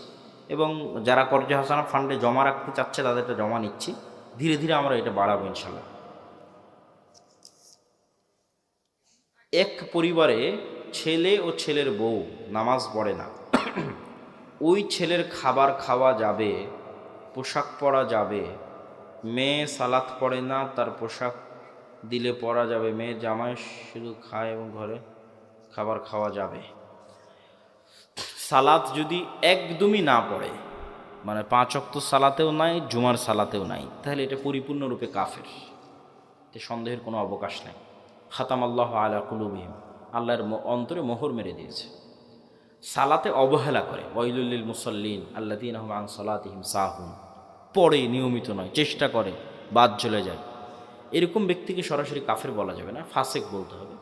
এবং যারা কর্জে হাসানা ফান্ডে জমা রাখতে চাচ্ছে তাদেরটা জমা নিচ্ছি। ধীরে ধীরে আমরা এটা বাড়াবো ইনশাল্লাহ। এক পরিবারে ছেলে ও ছেলের বউ নামাজ পড়ে না, ওই ছেলের খাবার খাওয়া যাবে, পোশাক পরা যাবে। মেয়ে সালাত পড়ে না, তার পোশাক দিলে পরা যাবে। মেয়ে জামাই শুধু খায় এবং ঘরে খাবার খাওয়া যাবে। সালাত যদি একদমই না পড়ে, মানে 5 ওয়াক্ত সালাতেও নাই, জুমার সালাতেও নাই, তাহলে এটা পরিপূর্ণরূপে কাফের, এতে সন্দেহের কোনো অবকাশ নাই। খাতাম আল্লাহ আলা কুলুবিহিম, আল্লাহর অন্তরে মোহর মেরে দিয়েছে। সালাতে অবহেলা করে, ওয়াইলুল লিল মুসাল্লিন আল্লাযীনা হুম আন সালাতিহিম সাহুন, পড়ে নিয়মিত নয়, চেষ্টা করে, বাদ চলে যায়, এরকম ব্যক্তিকে সরাসরি কাফের বলা যাবে না, ফাসেক বলতে হবে।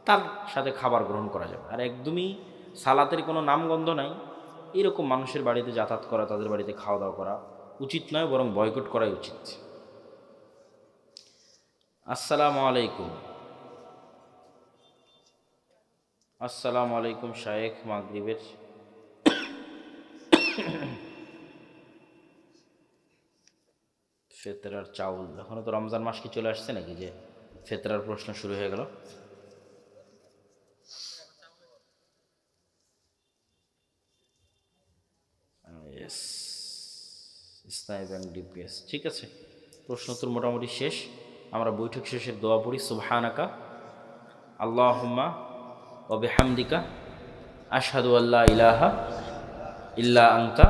তার সাথে খাবার গ্রহণ করা যাবে। আর একদমই সালাতের কোনো নামগন্ধ নাই এরকম মানুষের বাড়িতে যাতায়াত করা, তাদের বাড়িতে খাওয়া দাওয়া করা উচিত নয়, বরং বয়কট করাই উচিত। আসসালামু আলাইকুম। আসসালামু আলাইকুম শায়েখ। মাগরিবের ফেতরার চাউল, এখনো তো রমজান মাস কি চলে আসছে নাকি যে ফেতরার প্রশ্ন শুরু হয়ে গেল? ইসলামী ব্যাংক ডিপিএস, ঠিক আছে। প্রশ্ন উত্তর মোটামুটি শেষ। আমরা বৈঠক শেষের দোয়া পড়ি। সুবহানাকা আল্লাহুম্মা ওয়া বিহামদিকা আশহাদু আল্লা ইলাহা ইল্লা আনতা